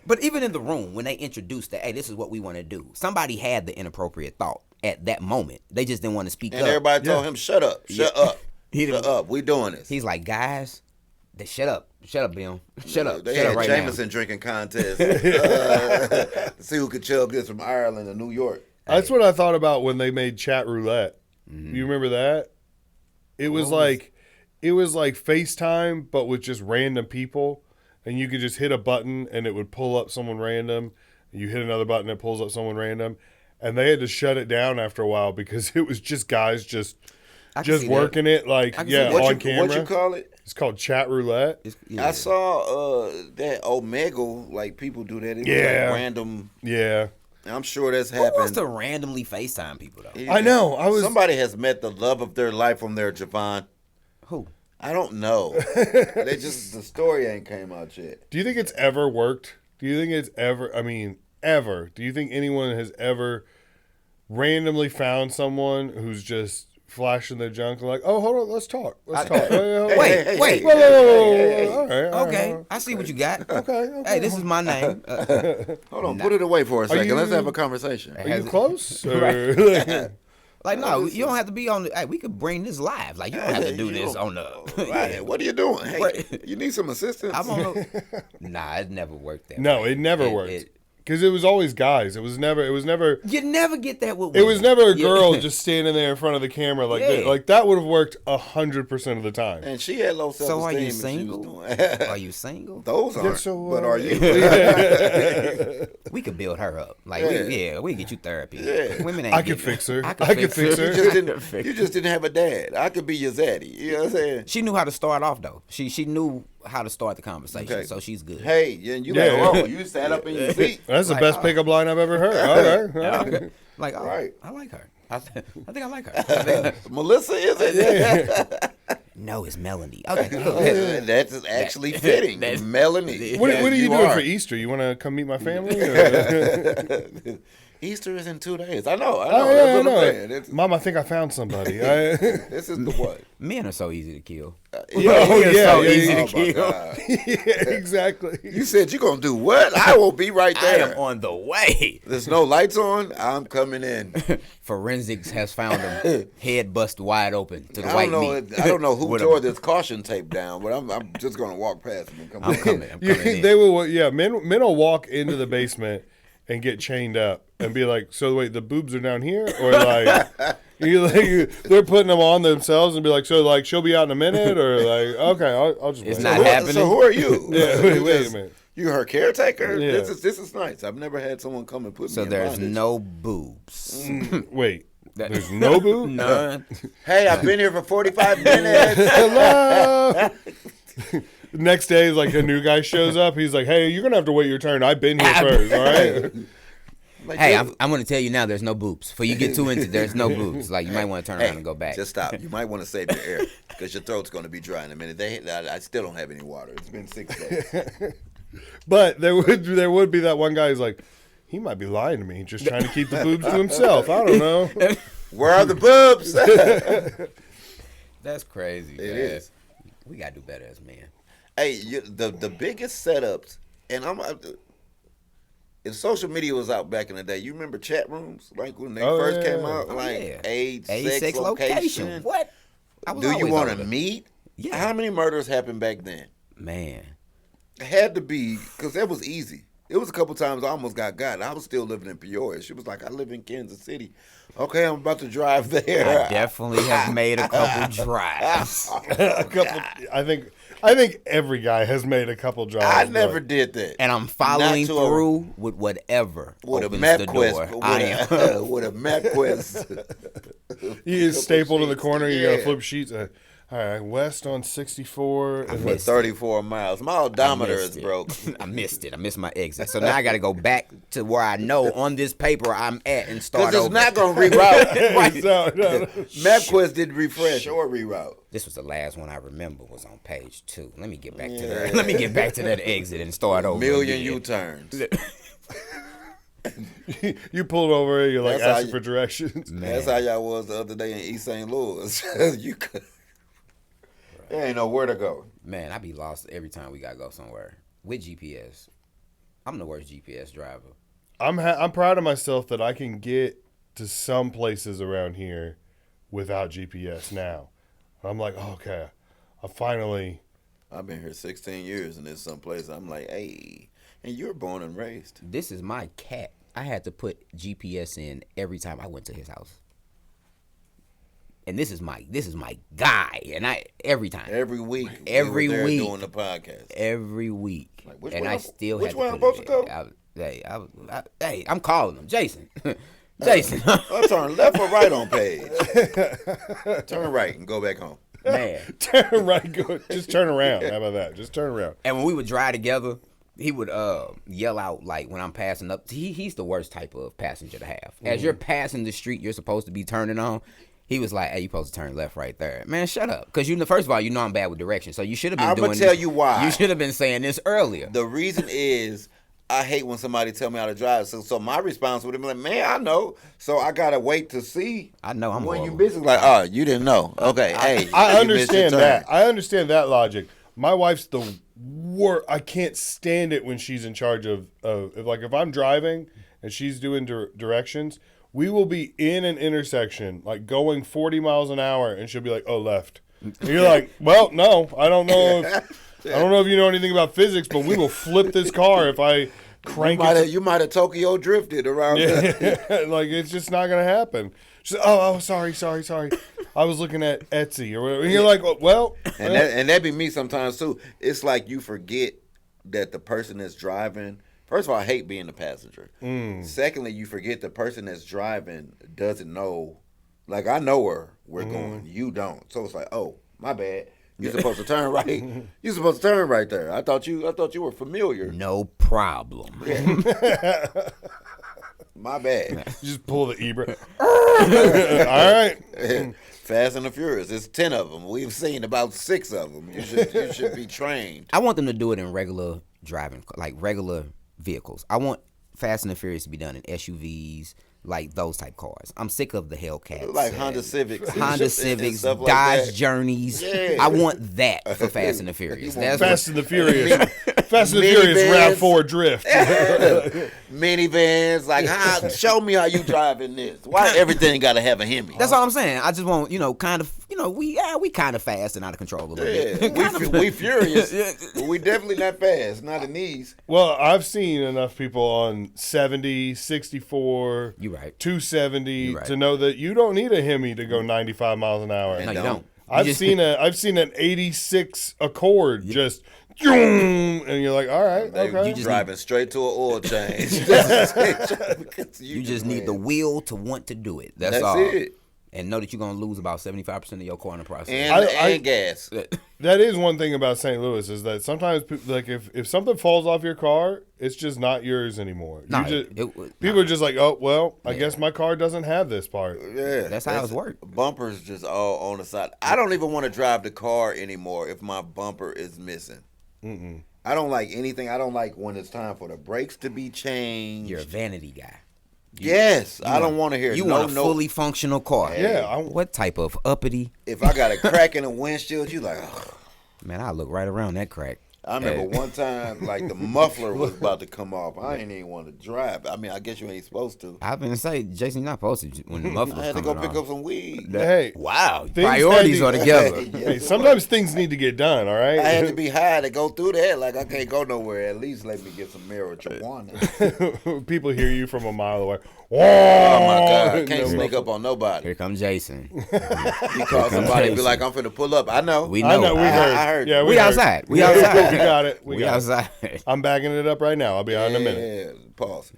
But even in the room, when they introduced that, hey, this is what we want to do, somebody had the inappropriate thought at that moment. They just didn't want to speak
And
up.
everybody told him, shut up, shut up,
He
shut up. We doing this.
He's like, guys, shut up, Bill, shut up,
They
shut
had
up right
Jameson
now.
drinking contest. To see who could chug this from Ireland to New York.
That's what I thought about when they made Chatroulette. You remember that? It was like FaceTime, but with just random people. And you could just hit a button and it would pull up someone random. You hit another button, it pulls up someone random. And they had to shut it down after a while because it was just guys just working it like, on camera.
What you call it?
It's called Chatroulette.
I saw that Omegle, like people do that. It was like random.
Yeah.
I'm sure that's
Who wants
happened.
to randomly FaceTime people, though?
I know.
Somebody has met the love of their life from there, Jevon.
Who?
I don't know. The story ain't came out yet.
Do you think it's ever worked? Do you think it's ever, ever? Do you think anyone has ever randomly found someone who's just flashing their junk like, oh, hold on, let's talk. Let's talk.
Wait.
Whoa. All right.
Okay, I see what you got.
Okay.
Hey, this is my name.
Hold on, put it away for a second.
you-
Let's have a conversation.
Are you close? Or-
Like, no, you don't have to be on the. Hey, we could bring this live. Like, you don't have to do this on the.
Right. What are you doing? Hey, you need some assistance?
I'm on the. Nah, it never worked that
No,
way.
it never worked. Because it was always guys. It was never.
You never get that with
It
women.
was never a girl just standing there in front of the camera like that.
Yeah.
Like that would have worked 100% of the time.
And she had low self-esteem.
So are you
and she was
single?
doing-
Are you single?
Those aren't.
so,
but are you?
We could build her up. Like, we get you therapy.
Yeah.
Women ain't.
I could
getting-
fix her.
I could
I could fix her.
You just didn't have a dad. I could be your zaddy. You know what I'm saying?
She knew how to start off though. She knew how to start the conversation.
Okay.
So she's good.
Hey, you you sat up in your seat.
That's the best pickup line I've ever heard. All right.
Like, oh,
Right.
I like her. I think I like her.
Melissa, is it?
No, it's Melanie. Okay.
That's actually fitting. Melanie.
What are you doing for Easter? You want to come meet my family? Or?
Easter is in 2 days. I know.
Oh,
That's
yeah,
what I'm saying.
Mom, I think I found somebody.
This is the what?
Men are so easy to kill.
Easy
Oh,
to
my
kill.
God.
Yeah, exactly.
You said you're going to do what? I will be right
I
there.
am on the way.
There's no lights on. I'm coming in.
Forensics has found him head bust wide open to the white meat.
I don't know who
With
tore
a-
this caution tape down, but I'm just going to walk past him and come
I'm
in.
coming. I'm coming in.
They will. Yeah, men will walk into the basement and get chained up and be like, "So wait, the boobs are down here," or like, they're putting them on themselves and be like, "So like, she'll be out in a minute," or like, "Okay, I'll just."
It's
wait.
not happening.
So who are you?
Yeah, wait a minute.
You her caretaker?
Yeah.
This is nice. I've never had someone come and put
So
me in
there's
bondage.
no boobs.
Wait, there's no boob.
None.
Hey, I've been here for 45 minutes.
Hello. Next day, is like a new guy shows up. He's like, "Hey, you're gonna have to wait your turn. I've been here first, all right?"
Like,
Hey,
dude,
I'm going to tell you now. There's no boobs. For you get too into, there's no boobs. Like you might want to turn around and go back.
Just stop. You might want to save your air because your throat's going to be dry in a minute. I still don't have any water. It's been 6 days.
But there would be that one guy who's like, he might be lying to me, just trying to keep the boobs to himself. I don't know.
Where are the boobs?
That's crazy.
It
man.
is.
We got to do better as men.
Hey, the biggest setups, and if social media was out back in the day, you remember chat rooms? Like when they first came out? Like
yeah.
age,
Age,
sex, location.
What? I was
Do you
always
want
over
to
there.
meet?
Yeah.
How many murders happened back then?
Man.
It had to be, because that was easy. It was a couple times I almost got. I was still living in Peoria. She was like, I live in Kansas City. Okay, I'm about to drive there.
I definitely have made a couple drives.
A couple. I think every guy has made a couple drives.
I never did that.
And I'm following
Not to a-
through with whatever
with a
opens
map
the
quest.
door. I am.
With a map quest.
You just staple to the
sheets.
corner. You
Yeah.
gotta flip sheets. All right, west on 64.
For
missed
34 miles. My
I
odometer
missed
is
it.
broke.
I missed it. I missed my exit. So now I got to go back to where I know on this paper I'm at and start
Because
over.
it's not going to reroute.
Right. No.
MapQuest didn't refresh or reroute.
This was the last one I remember was on page 2. Let me get back to that. Let me get back to that exit and start over.
Million
again.
U-turns.
You pulled over. You're like
That's how
asking
you-
for directions.
That's how y'all was the other day in East St. Louis. You could. There ain't nowhere to go.
Man, I be lost every time we got to go somewhere with GPS. I'm the worst GPS driver.
I'm proud of myself that I can get to some places around here without GPS now. I'm like, okay, I finally.
I've been here 16 years, and there's some place I'm like, hey, and you're born and raised.
This is my cat. I had to put GPS in every time I went to his house. And this is my guy, and every time,
Every week.
Every
we were there
week.
doing the podcast.
every week,
Like, which
and
way
I
I'm-
still
which
had
way
to
I'm
put
supposed
it
to
in. Hey, I'm calling him, Jason. Jason,
I turn left or right on page. Turn right and go back home.
man.
Turn right, just turn around. How about that? Just turn around.
And when we would drive together, he would yell out like when I'm passing up. He's the worst type of passenger to have. As you're passing the street, you're supposed to be turning on. He was like, "Hey, you supposed to turn left right there, man. Shut up, because first of all, you know I'm bad with directions, so you should have been
I'ma
doing.
tell
this.
you why.
You should have been saying this earlier.
The reason is I hate when somebody tell me how to drive. So my response would have been like, man, I know. So I gotta wait to see.
I know I'm
when you
horrible.
busy. Like, oh, you didn't know. Okay, hey,
I
you missed your
understand
turn.
that. I understand that logic. My wife's the worst. I can't stand it when she's in charge of like if I'm driving and she's doing directions. We will be in an intersection, like going 40 miles an hour, and she'll be like, "Oh, left." And you're like, "Well, no, I don't know. I don't know if you know anything about physics, but we will flip this car if I crank it."
You might have Tokyo drifted around.
Yeah, like it's just not gonna happen. She's like, oh, sorry. I was looking at Etsy or whatever. And you're like, well,
And that be me sometimes too. It's like you forget that the person that's driving. First of all, I hate being the passenger. Secondly, you forget the person that's driving doesn't know. Like I know where we're going, you don't. So it's like, oh, my bad. You're supposed to turn right. You're supposed to turn right there. I thought you were familiar.
No problem.
My bad.
Just pull the e-brake. All right.
Fast and the Furious. There's 10 of them. We've seen about 6 of them. You should be trained.
I want them to do it in regular driving, like regular vehicles. I want Fast and the Furious to be done in SUVs, like those type cars. I'm sick of the Hellcats.
Like Honda Civics.
Honda Civics,
stuff like
Dodge
that.
Journeys.
Yeah.
I want that for Fast and the Furious. That's
Fast and the Furious. Fast and the Furious
Minivans.
RAV4 drift.
Minivans. Like, show me how you driving this. Why everything got to have a Hemi?
That's all I'm saying. I just want, kind of, we kind of fast and out of control a little bit.
We furious. But we definitely not fast. Not in these.
Well, I've seen enough people on 70, 64,
You right.
270
You right.
to know that you don't need a Hemi to go 95 miles an hour.
No, you don't.
I've seen an 86 Accord just, and you're like, all right, okay.
You driving straight to an oil change.
You just need the will to want to do it. That's all.
it.
And know that you're going to lose about 75% of your car in the process.
And gas.
That is one thing about St. Louis is that sometimes, like, if something falls off your car, it's just not yours anymore.
No,
People are just like, oh, well, I guess my car doesn't have this part.
Yeah,
That's how it works.
Bumpers just all on the side. I don't even want to drive the car anymore if my bumper is missing. I don't like anything. I don't like when it's time for the brakes to be changed.
You're a vanity guy.
I don't want to hear
You
no,
want a fully functional car.
Yeah.
What type of uppity?
If I got a crack in the windshield, you like, oh.
Man, I look right around that crack.
I remember one time, like, the muffler was about to come off. I ain't even want to drive. I mean, I guess you ain't supposed to.
I've been saying, Jason, you're not supposed to when the muffler's
I had to
coming
go pick
off.
up some weed.
Hey,
Wow,
Things
priorities
had
are
to-
together.
hey, sometimes things need to get done, all right?
I had to be high to go through that. Like, I can't go nowhere. At least let me get some marijuana.
People hear you from a mile away.
Oh, my God. I can't sneak up on nobody.
Here comes Jason.
Because somebody be like, I'm finna pull up. I know.
We
I
know.
know, we
I
heard.
heard.
Yeah,
We
heard.
outside. We outside.
We got it. We
We
got it.
outside.
I'm backing it up right now. I'll be out in a minute.
Yeah, pause.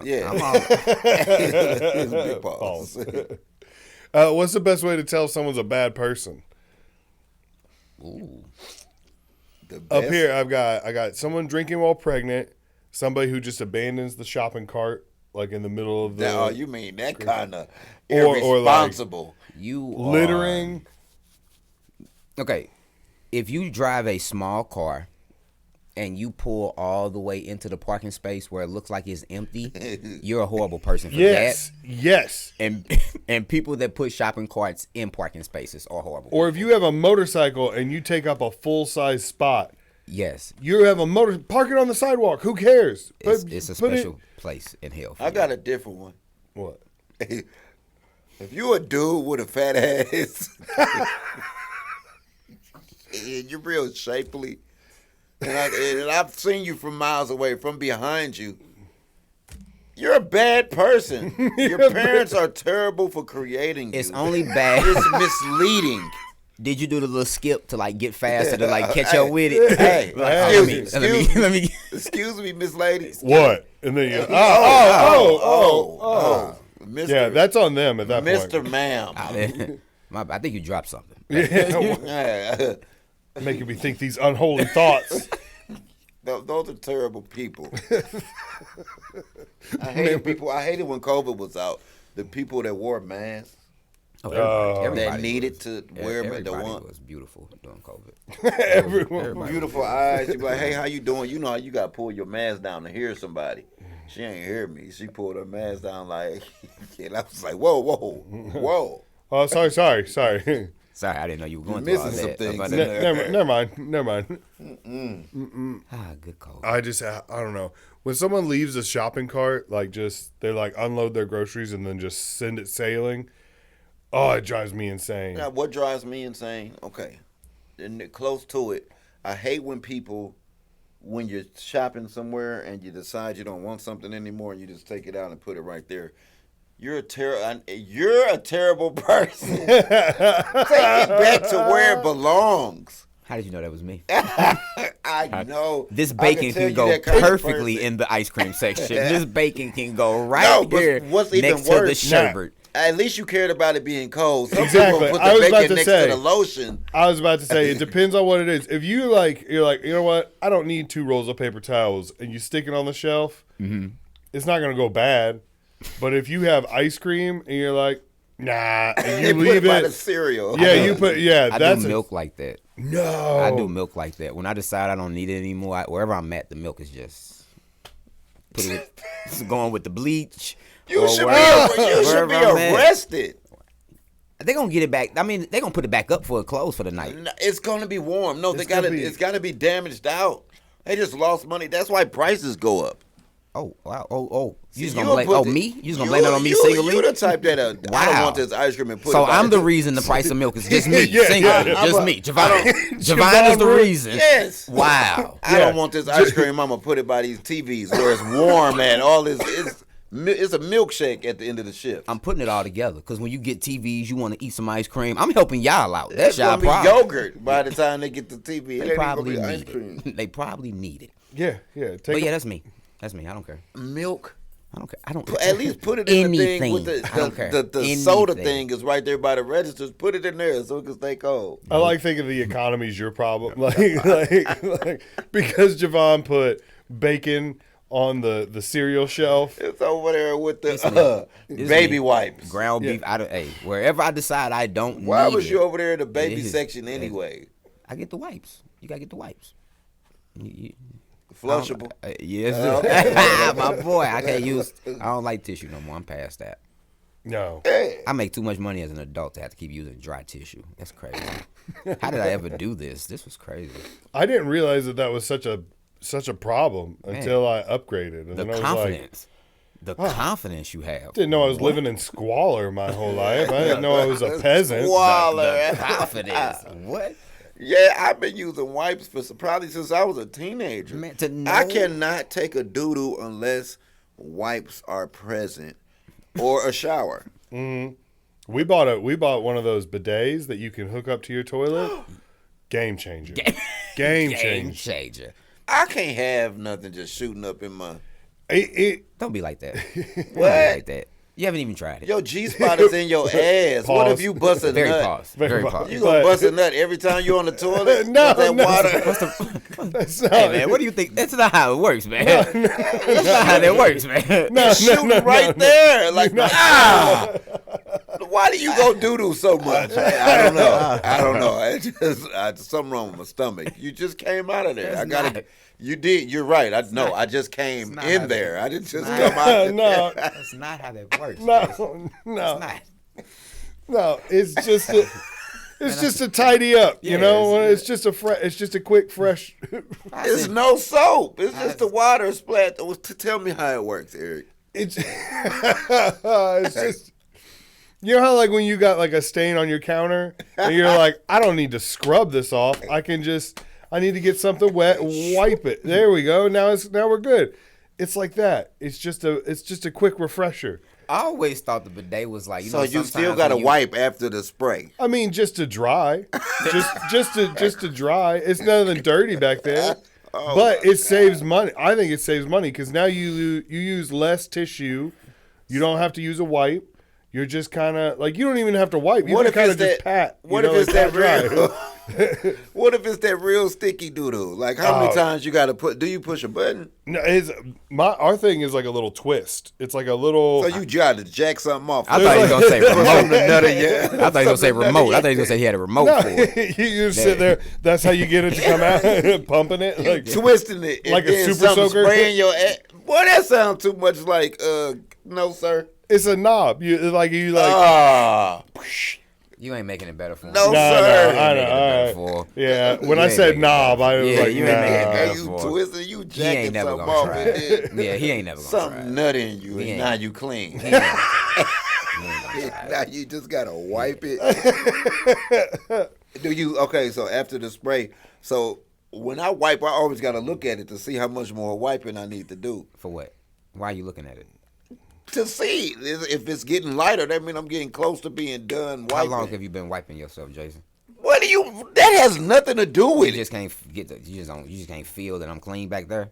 Yeah.
I'm all,
It's a big pause.
What's the best way to tell someone's a bad person?
The
Up
best-
here, I got someone drinking while pregnant, somebody who just abandons the shopping cart like in the middle of the
Now, you mean that kind of
Or like-
irresponsible.
you
littering.
Okay, if you drive a small car and you pull all the way into the parking space where it looks like it's empty, you're a horrible person for
Yes, yes.
that. And people that put shopping carts in parking spaces are horrible.
Or if you have a motorcycle and you take up a full size spot,
yes,
you have a motor. Park it on the sidewalk. Who cares?
it's a
put it-
special place in hell. For
I got a different one.
What?
If you a dude with a fat ass, and you're real shapely, and I've seen you from miles away, from behind you, you're a bad person. Your parents are terrible for creating you.
It's only bad.
It's misleading.
Did you do the little skip to like get faster to like catch up with it?
Hey,
Let me.
excuse me, Miss Lady.
What? And then you.
Mr.
Yeah, that's on them at that
Mr.
point.
Ma'am.
I think you dropped something.
Yeah.
Making me think these unholy thoughts.
Those are terrible people. I hated people. I hated when COVID was out. The people that wore masks that needed to wear them. The
Everybody
one
was beautiful during COVID.
Everyone.
beautiful eyes. You be like, hey, how you doing? You know how you got to pull your mask down to hear somebody. She ain't hear me. She pulled her mask down like, and I was like, whoa.
Oh, sorry.
Sorry, I didn't know you were going through all
Missing
that.
some things
About
in
that.
Never mind.
Good call.
I don't know. When someone leaves a shopping cart, like they like unload their groceries and then just send it sailing. Oh, it drives me insane.
Now, what drives me insane? Okay, and close to it, I hate when you're shopping somewhere and you decide you don't want something anymore, and you just take it out and put it right there. You're a terrible person. Take it back to where it belongs.
How did you know that was me?
I know.
This
I
bacon
tell
can
you
go
that kind of
perfectly
person.
in the ice cream section. This bacon can go right
No, but
here
what's even
next to the
worse-
sherbet.
At least you cared about it being cold. Some
Exactly.
people put
I
the
was about
bacon
to
next
say.
to the lotion.
I was about to say, it depends on what it is. If you're like, you know what? I don't need 2 rolls of paper towels, and you stick it on the shelf, it's not going to go bad. But if you have ice cream, and you're like, nah, and you
Put
leave
it by
it.
the cereal.
Yeah, you put, yeah,
I
that's
do milk like that.
No.
I do milk like that. When I decide I don't need it anymore, wherever I'm at, the milk is just it's going with the bleach.
You should be
wherever I'm at.
arrested.
They gonna get it back. I mean, they gonna put it back up for it closed for the night.
No, it's gonna be warm. No,
It's gonna be-
it's gotta be damaged out. They just lost money. That's why prices go up.
Oh wow! Oh! You just
See,
gonna blame?
put
Oh
the-
me? You just gonna blame that on me singly?
You the type that I don't
Wow.
want this ice cream and put
So
it by
I'm the reason the price of milk is just me,
Yeah,
single,
yeah.
just me. Javon is the reason.
Yes.
Wow.
I don't want this ice cream. I'm gonna put it by these TVs where it's warm and all this. It's a milkshake at the end of the shift.
I'm putting it all together because when you get TVs, you want to eat some ice cream. I'm helping y'all out. That's
It's
y'all
gonna be
problem.
yogurt by the time they get the TV. It
They
ain't even
probably
gonna be ice
need
cream.
it. They probably need it.
Yeah. Take
But
a-
yeah, that's me. That's me. I don't care.
Milk.
I don't care. I don't.
At least put it in the thing with
Anything. I don't care.
the soda
Anything.
thing is right there by the registers. Put it in there so it can stay cold.
I like thinking the economy's your problem. like because Jevon put bacon on the cereal shelf.
It's over there with
It's
the
It's
baby
me.
wipes.
Ground beef. I don't. Hey, wherever I decide I don't
Why
need
was
it,
you over there in the baby
is.
section anyway?
I get the wipes. You gotta get the wipes.
Flushable.
Yes,
Okay.
my boy. I can't use. I don't like tissue no more. I'm past that.
No.
I make too much money as an adult to have to keep using dry tissue. That's crazy. How did I ever do this? This was crazy.
I didn't realize that was such a problem until I upgraded. And
The
then I was
confidence. The confidence you have.
Didn't know I was living in squalor my whole life. I didn't know I was a peasant.
Squalor.
The confidence. What?
Yeah, I've been using wipes for probably since I was a teenager.
Man, to know-
I cannot take a doo-doo unless wipes are present or a shower.
We bought one of those bidets that you can hook up to your toilet. Game changer. Game
Game
changer.
changer.
I can't have nothing just shooting up in my.
Don't be like that. Don't be
What?
like that. You haven't even tried it.
Your G-spot is in your ass. What
Pause.
if you bust a
Very
nut?
pause.
Very
Very
pause.
pause.
You gonna
But-
bust a nut every time you on the toilet?
No,
With that
no.
water.
That's not,
Hey man, what do you think? That's not how it works, man. That's not how that works, man.
Shooting right there, like Why do you go doo-doo so much? I don't know. I don't know. Something wrong with my stomach. You just came out of there.
That's
I gotta.
not-
You did. You're right. I just came
not
in
how
there.
that-
I didn't just
not-
come out. There.
no,
That's not how that works. Jason.
no,
It's not.
no. It's just a tidy up. You
Yeah,
know,
it's-
it's just a quick fresh.
It's no soap. It's just the water splat. Tell me how it works, Eric.
It's it's just. You know how like when you got like a stain on your counter and you're like, I don't need to scrub this off. I need to get something wet, wipe it. There we go. Now we're good. It's like that. It's just a quick refresher.
I always thought the bidet was like,
So you still got to wipe after the spray.
I mean, just to dry, just to dry. It's nothing dirty back there, but it saves money. I think it saves money because now you use less tissue. You don't have to use a wipe. You're just kind of like you don't even have to wipe. You
What
can
if
kind
it's
of just
that?
pat.
What
you
if
know,
it's
like
that
pat dry.
real? What if it's that real sticky doo-doo? Like how many
Oh.
times you got to put? Do you push a button?
No, our thing is like a little twist. It's like a little.
So you got to jack something off?
I thought he was gonna say
Something
remote.
to nut in your-
I thought he was gonna say remote. I thought he was gonna say he had a remote
No,
for it.
you just sit there. That's how you get it to come out, pumping it. Like
twisting it and
Like a
then
super
something
soaker?
spraying your ass. Boy, that sounds too much like no sir.
it's a knob. You like.
Ah,
You ain't making it better for him.
No,
No,
sir.
I know.
Making it
All
better
right.
for him.
Yeah, when
You
I
ain't
said
making it
knob,
better.
I was
Yeah,
like,
you ain't making it
nah.
better.
and you
for-
twisting, you
He ain't
jacking
never
something
gonna
off.
try
and
it.
then
Yeah, he ain't never gonna try
something
it.
nut in you,
He
and
ain't.
now you clean.
He ain't gonna try it.
Now you just gotta wipe it. Do you okay? So after the spray, so when I wipe, I always gotta look at it to see how much more wiping I need to do.
For what? Why are you looking at it?
To see if it's getting lighter, that means I'm getting close to being done
How
wiping.
long have you been wiping yourself, Jason?
What do you? That has nothing to do
You
with
just can't get the, you just can't feel that I'm clean back there.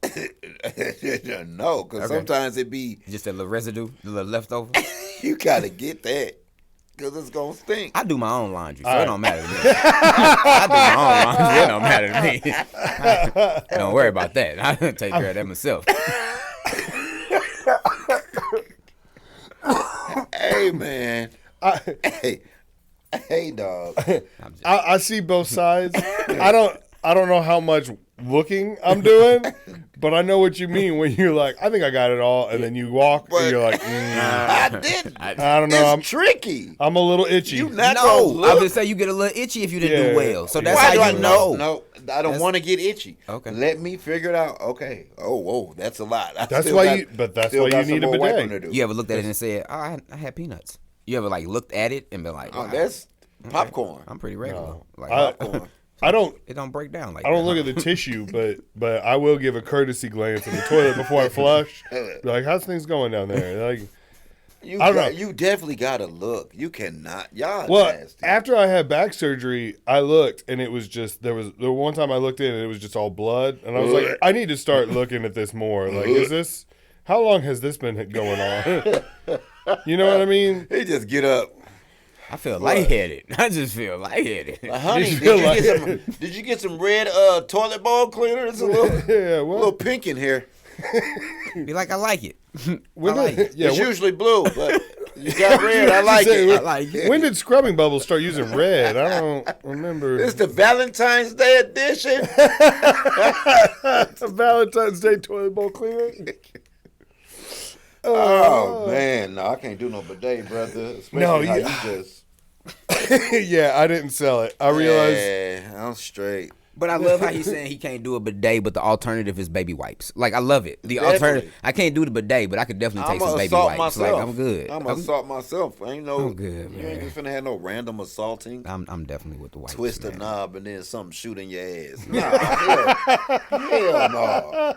it. No, because
Okay.
sometimes it be
Just a little residue, a little leftover.
You gotta get that. Because it's going to stink.
I do my own laundry, so it don't matter to me. I do my own laundry, it don't matter to me. Don't worry about that. I take care of that myself.
Hey, man. Hey, dog.
I see both sides. I don't know how much looking I'm doing, but I know what you mean when you're like, I think I got it all, and then you walk and you're like,
I did.
I don't know.
It's tricky.
I'm a little itchy.
You not
No,
gonna
I
look.
was just say you get a little itchy if you didn't do well. So that's
Why do
how
I
you know.
No, I don't want to get itchy.
Okay.
Let me figure it out. Okay. Oh, whoa, that's a lot.
That's why you need a bidet.
You ever looked at it and said, "Oh, I had peanuts." You ever like looked at it and been like,
Oh, that's popcorn.
I'm pretty regular."
No.
Like
Popcorn.
I don't.
it don't break down like
I don't
that.
look at the tissue, but I will give a courtesy glance at the toilet before I flush. Be like, how's things going down there? Like, I don't know.
You definitely gotta look. You cannot. Y'all
well,
nasty.
after I had back surgery, I looked and it was just there one time I looked in and it was just all blood, and I was like, I need to start looking at this more. Like, is this? How long has this been going on? You know what I mean?
He just get up.
I feel lightheaded. I just feel lightheaded.
Honey, did you get some red toilet bowl cleaner? It's a little,
Yeah, well,
little pink in here.
Be like, I like it.
when
I like
did,
it.
yeah,
It's usually blue, but you got red. I like
say,
it.
I like it.
when did scrubbing bubbles start using red? I don't remember.
It's the Valentine's Day edition.
It's a Valentine's Day toilet bowl cleaner.
Oh man, no, I can't do no bidet, brother. Especially
No,
how
yeah.
you just.
Yeah, I didn't sell it. I realized.
Yeah, I'm straight.
But I love how he's saying he can't do a bidet, but the alternative is baby wipes. Like, I love it. The
Definitely.
alternative, I can't do the bidet, but I could definitely take
I'm
some
gonna
baby
assault
wipes.
myself.
Like, I'm good.
I'm gonna assault myself. Ain't no.
I'm good,
You
man.
ain't just finna have no random assaulting.
I'm definitely with the wipes.
Twist the
man.
knob and then something shoot in your ass. Nah, hell no.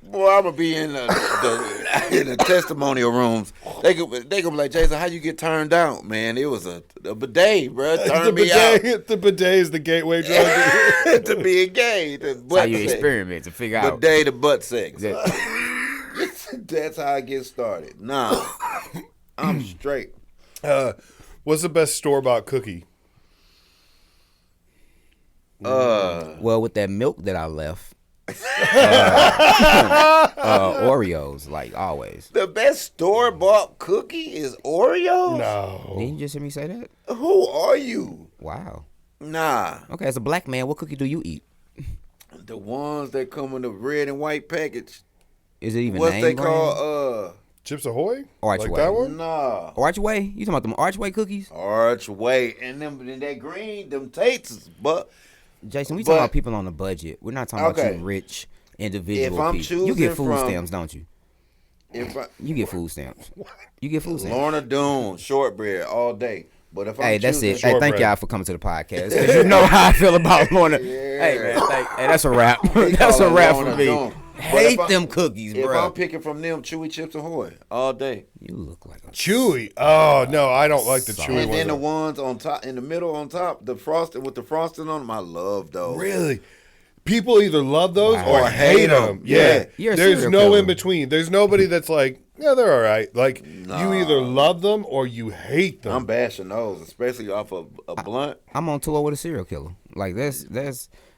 Boy, I'm gonna be in the testimonial rooms. They gonna be like, Jason, how you get turned out, man? It was a bidet, bro. Turned me out
The bidet is the gateway drug.
to being gay. To
That's how
butt
you
sex.
experiment to figure out.
Bidet to butt sex.
Yeah.
That's how I get started. Nah, I'm straight.
What's the best store-bought cookie?
Well, with that milk that I left, Oreos, like always.
The best store-bought cookie is Oreo?
No.
Didn't you just hear me say that?
Who are you?
Wow.
Nah.
Okay, as a black man, what cookie do you eat?
The ones that come in the red and white package.
Is it even
What's
name
they
brand?
call?
Chips Ahoy?
Archway.
Like that one?
Nah.
Archway? You talking about them Archway cookies?
Archway. And them and that green, them Tates. But
Jason, we
But-
talking about people on a budget. We're not talking
Okay.
about you rich individual
If I'm
people. You get
choosing
food
from-
stamps, don't you?
if I,
You get food stamps. You get food stamps.
Lorna Doone, shortbread all day. But if I'm
Hey, that's
choosing
it. Hey, thank
shortbread.
y'all for coming to the podcast. 'Cause you know how I feel about Lorna. Hey, man, hey, that's a wrap.
They
That's
call
a
it
wrap
Lorna
for me.
Doone. But
Hate
if I-
them cookies,
If
bro.
I'm picking from them, Chewy Chips Ahoy all day.
You look like a
Chewy. Oh, no, I don't like the chewy
And then the
ones.
ones on top, in the middle on top, the frosting with the frosting on them, I love those.
Really? People either love those
Wow.
or
Or
hate
hate
them.
'em.
Yeah.
You're a
There's
serial
no
killer.
in between. There's nobody that's like, yeah, they're all right. Like,
Nah.
you either love them or you hate them.
I'm bashing those, especially off of a blunt.
I'm on tour with a serial killer. Like that's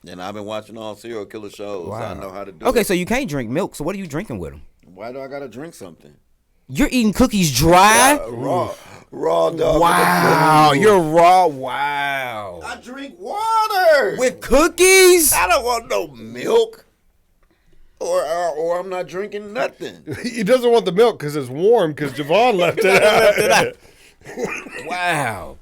And I've been watching all serial killer shows.
wow.
So I know how to do
Okay,
it.
so you can't drink milk. So what are you drinking with them?
Why do I gotta drink something?
You're eating cookies dry?
Raw dog.
Wow, you're raw. Wow.
I drink water.
With cookies?
I don't want no milk. Or I'm not drinking nothing.
He doesn't want the milk because it's warm because Jevon left it out.
Wow.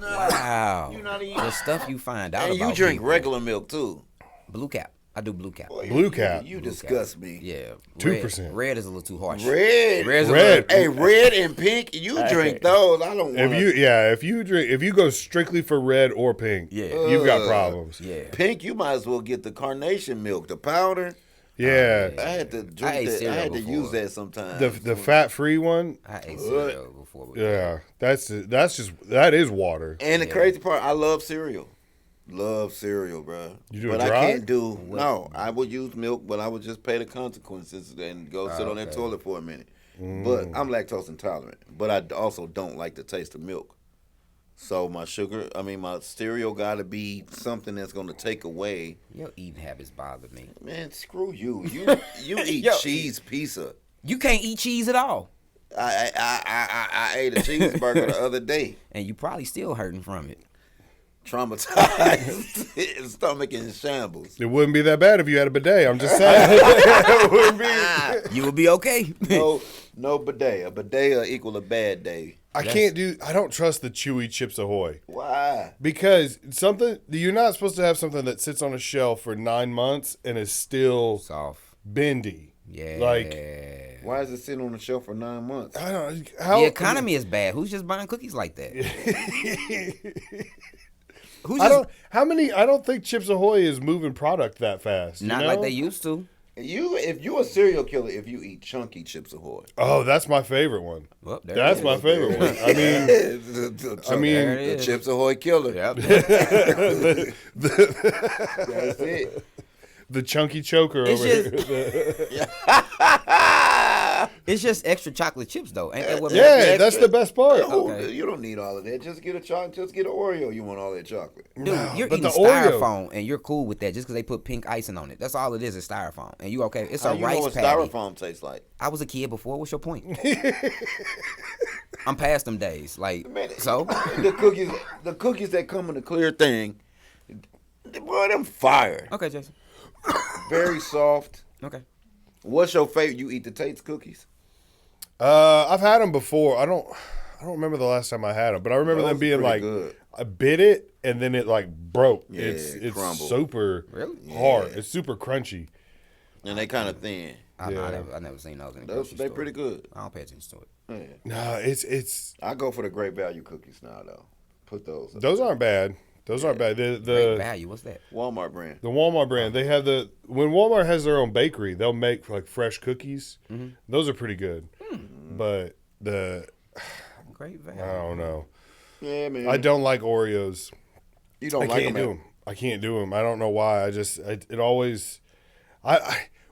Wow.
You not eating.
The stuff you find out
And
about
you drink
people.
regular milk too.
Blue Cap. I do Blue Cap.
Blue Cap.
You disgust me.
Yeah.
2%.
Red is a little too harsh.
Red.
Red's a
Red.
little-
Hey, red and pink. You drink those. I don't want.
If you go strictly for red or pink,
Yeah.
you've got problems.
Yeah.
Pink. You might as well get the carnation milk, the powder.
Yeah.
I had to
I
drink
ate
that. I
cereal
had to
before.
use that sometimes.
The fat free one,
I ate cereal before.
yeah, that is water.
And the crazy part, I love cereal. Love cereal, bro.
You do
but
it
I
dry?
can't no. I would use milk, but I would just pay the consequences and go sit on that
okay.
toilet for a minute. But I'm lactose intolerant. But I also don't like the taste of milk. So my cereal got to be something that's going to take away.
Your eating habits bother me.
Man, screw you. You eat
Yo.
cheese pizza.
You can't eat cheese at all.
I ate a cheeseburger the other day.
And you probably still hurting from it.
Traumatized, stomach in shambles.
It wouldn't be that bad if you had a bidet. I'm just saying. It wouldn't be.
You will be okay.
No bidet. A bidet will equal a bad day.
I don't trust the chewy Chips Ahoy.
Why?
Because you're not supposed to have something that sits on a shelf for 9 months and is still
Soft.
bendy.
Yeah.
Why is it sitting on the shelf for 9 months?
I don't know.
The economy is bad. Who's just buying cookies like that?
I don't think Chips Ahoy is moving product that fast.
Not like they used to.
If you a serial killer, if you eat chunky Chips Ahoy.
Oh, that's my favorite one.
Well,
That's my favorite one.
The Chips Ahoy killer.
Yep.
That's it.
The chunky choker
It's
over here.
It's just extra chocolate chips, though. Ain't that what makes
Yeah,
it
that's
extra?
the best part.
Okay.
You don't need all of that. Just get a Oreo. You want all that chocolate.
Dude,
No,
you're
but
eating
the Oreo-
styrofoam, and you're cool with that just because they put pink icing on it. That's all it is styrofoam. And you okay? It's
How
a
you know
rice
what
patty.
styrofoam tastes like?
I was a kid before. What's your point? I'm past them days. Like,
Man,
so?
the cookies that come in the clear thing, boy, them fire.
Okay, Jason.
Very soft.
Okay.
What's your favorite? You eat the Tate's cookies?
I've had them before. I don't remember the last time I had them, but I remember
Those
them being
pretty
like,
good.
I bit it and then it like broke.
Yeah,
It's
crumbled.
super
Really?
hard.
Yeah.
It's super crunchy.
And they kind of thin.
I
Yeah.
never seen those in the
Those
grocery
they
store.
pretty good.
I don't pay attention to it.
Yeah.
No, it's
I go for the Great Value cookies now though. Put those. Up
those
there.
aren't bad. Those aren't bad.
Great
The
value. What's that?
Walmart brand.
the Walmart brand, they have when Walmart has their own bakery, they'll make like fresh cookies.
Mm-hmm.
Those are pretty good. But
Great value.
I don't know.
Yeah, man.
I don't like Oreos.
You don't
I
like
can't
them?
do them. I can't do them. I don't know why.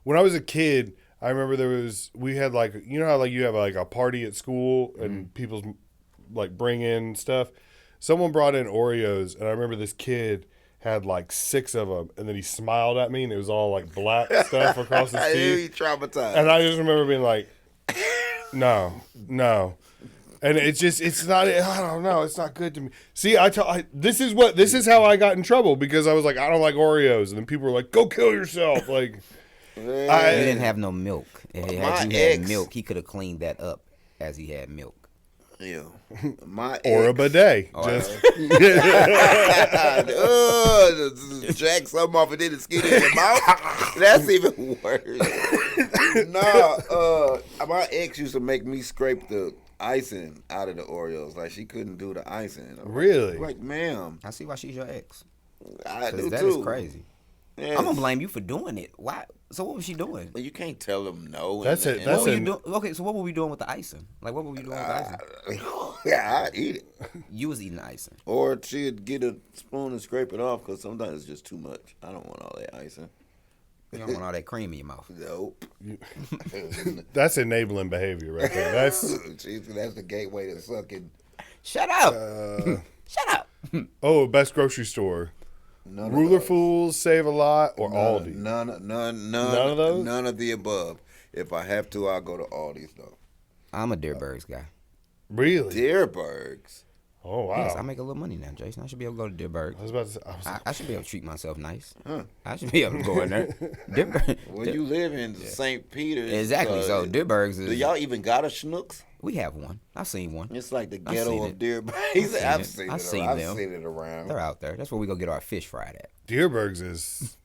When I was a kid, I remember we had like, you know how like you have like a party at school and people's like bring in stuff. Someone brought in Oreos and I remember this kid had like 6 of them and then he smiled at me and it was all like black stuff across his
You
teeth.
traumatized.
And I just remember being like, no. And it's not, I don't know, it's not good to me. See, this is how I got in trouble because I was like, I don't like Oreos. And then people were like, go kill yourself. Like,
He didn't have no milk. If you
My
had
ex-
milk, he could have cleaned that up as he had milk.
Yeah. My
or a
ex-
bidet.
Or-
Just
jack something off and then it skin in your mouth. That's even worse. My ex used to make me scrape the icing out of the Oreos. Like she couldn't do the icing.
Really?
Like, ma'am,
I see why she's your ex.
I do
That
too.
is crazy.
Yes.
I'm gonna blame you for doing it. Why? So what was she doing?
But you can't tell them no.
That's it.
What
That's
were
it.
you doing? Okay, so what were we doing with the icing? Like, what were we doing with the icing?
Yeah, I eat it.
You was eating the icing.
Or she'd get a spoon and scrape it off because sometimes it's just too much. I don't want all that icing.
You don't want all that cream in your mouth.
Nope.
That's enabling behavior right there. That's
That's the gateway to sucking.
Shut up! Shut up!
best grocery store.
None
Ruler
of those.
Fools Save a Lot or Aldi.
None
of those?
None of the above. If I have to, I'll go to Aldi's though.
I'm a Deerbergs guy.
Really?
Deerbergs.
Oh wow.
Yes, I make a little money now, Jason. I should be able to go to Deerbergs.
I was about to say. I was
I should be able to treat myself nice.
Huh.
I should be able to go in there. Deerberg,
Well, you live in St. Peter's.
exactly. So Deerbergs
do
is.
y'all even got a Schnucks?
We have one. I've seen one.
It's like the
I've
ghetto
seen
of
it.
Deerbergs.
I've seen
I've
it.
seen
I've
it.
seen
I've
them.
seen it around.
They're out there. That's where we go get our fish fried at.
Deerbergs is.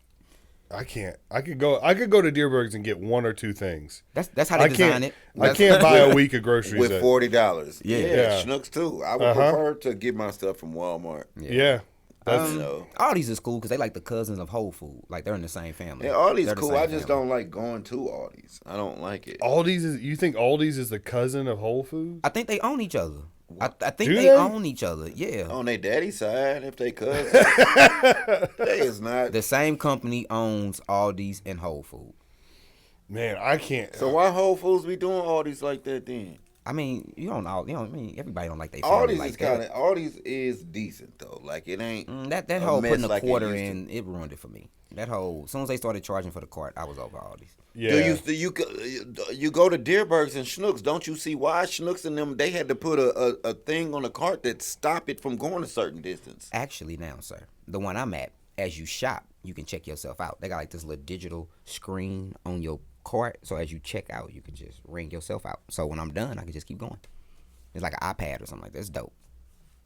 I can't. I could go to Deerbergs and get 1 or 2 things.
That's how they design it.
I can't buy a week of groceries.
With
at-
$40.
Yeah.
Yeah.
Schnucks too. I would prefer to get my stuff from Walmart.
Yeah. That's
You know.
All these is cool because they like the cousins of Whole Food. Like they're in the same family.
Yeah, Aldi's
They're the
cool.
same
I just
family.
don't like going to Aldi's. I don't like it.
Aldi's is. You think Aldi's is the cousin of Whole Foods?
I think they own each other. I think
Do
they
they?
own each other. Yeah.
On their daddy side, if they could. They is not.
The same company owns Aldi's and Whole Food.
Man, I can't.
So why Whole Foods be doing all these like that then?
I mean, everybody don't like their family like that.
Aldi's is decent though. Like it ain't
That whole putting a
like
quarter in, it ruined it for me. That whole, as soon as they started charging for the cart, I was over Aldi's.
Yeah.
You go to Deerbergs and Schnucks, don't you see why Schnucks and them, they had to put a thing on the cart that stop it from going a certain distance.
Actually now, sir, the one I'm at, as you shop, you can check yourself out. They got like this little digital screen on your cart, so as you check out, you can just ring yourself out. So when I'm done, I can just keep going. It's like an iPad or something like that. It's dope.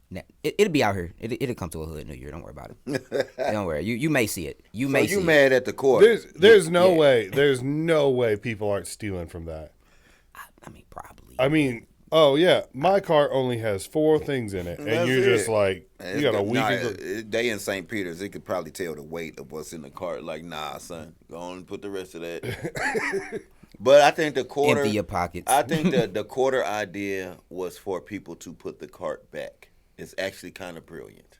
Now, it'll be out here. It'll come to a hood New Year. Don't worry about it. Don't worry. You may see it. You may.
So you mad at the court?
There's no way. There's no way people aren't stealing from that.
I mean, probably.
I mean, oh yeah, my cart only has 4 things in it, and
That's
you're
it.
just like, you got a week.
They in St. Peter's, they could probably tell the weight of what's in the cart. Like, nah, son, go on and put the rest of that. But I think the quarter
Empty your pockets.
I think the quarter idea was for people to put the cart back. It's actually kind of brilliant.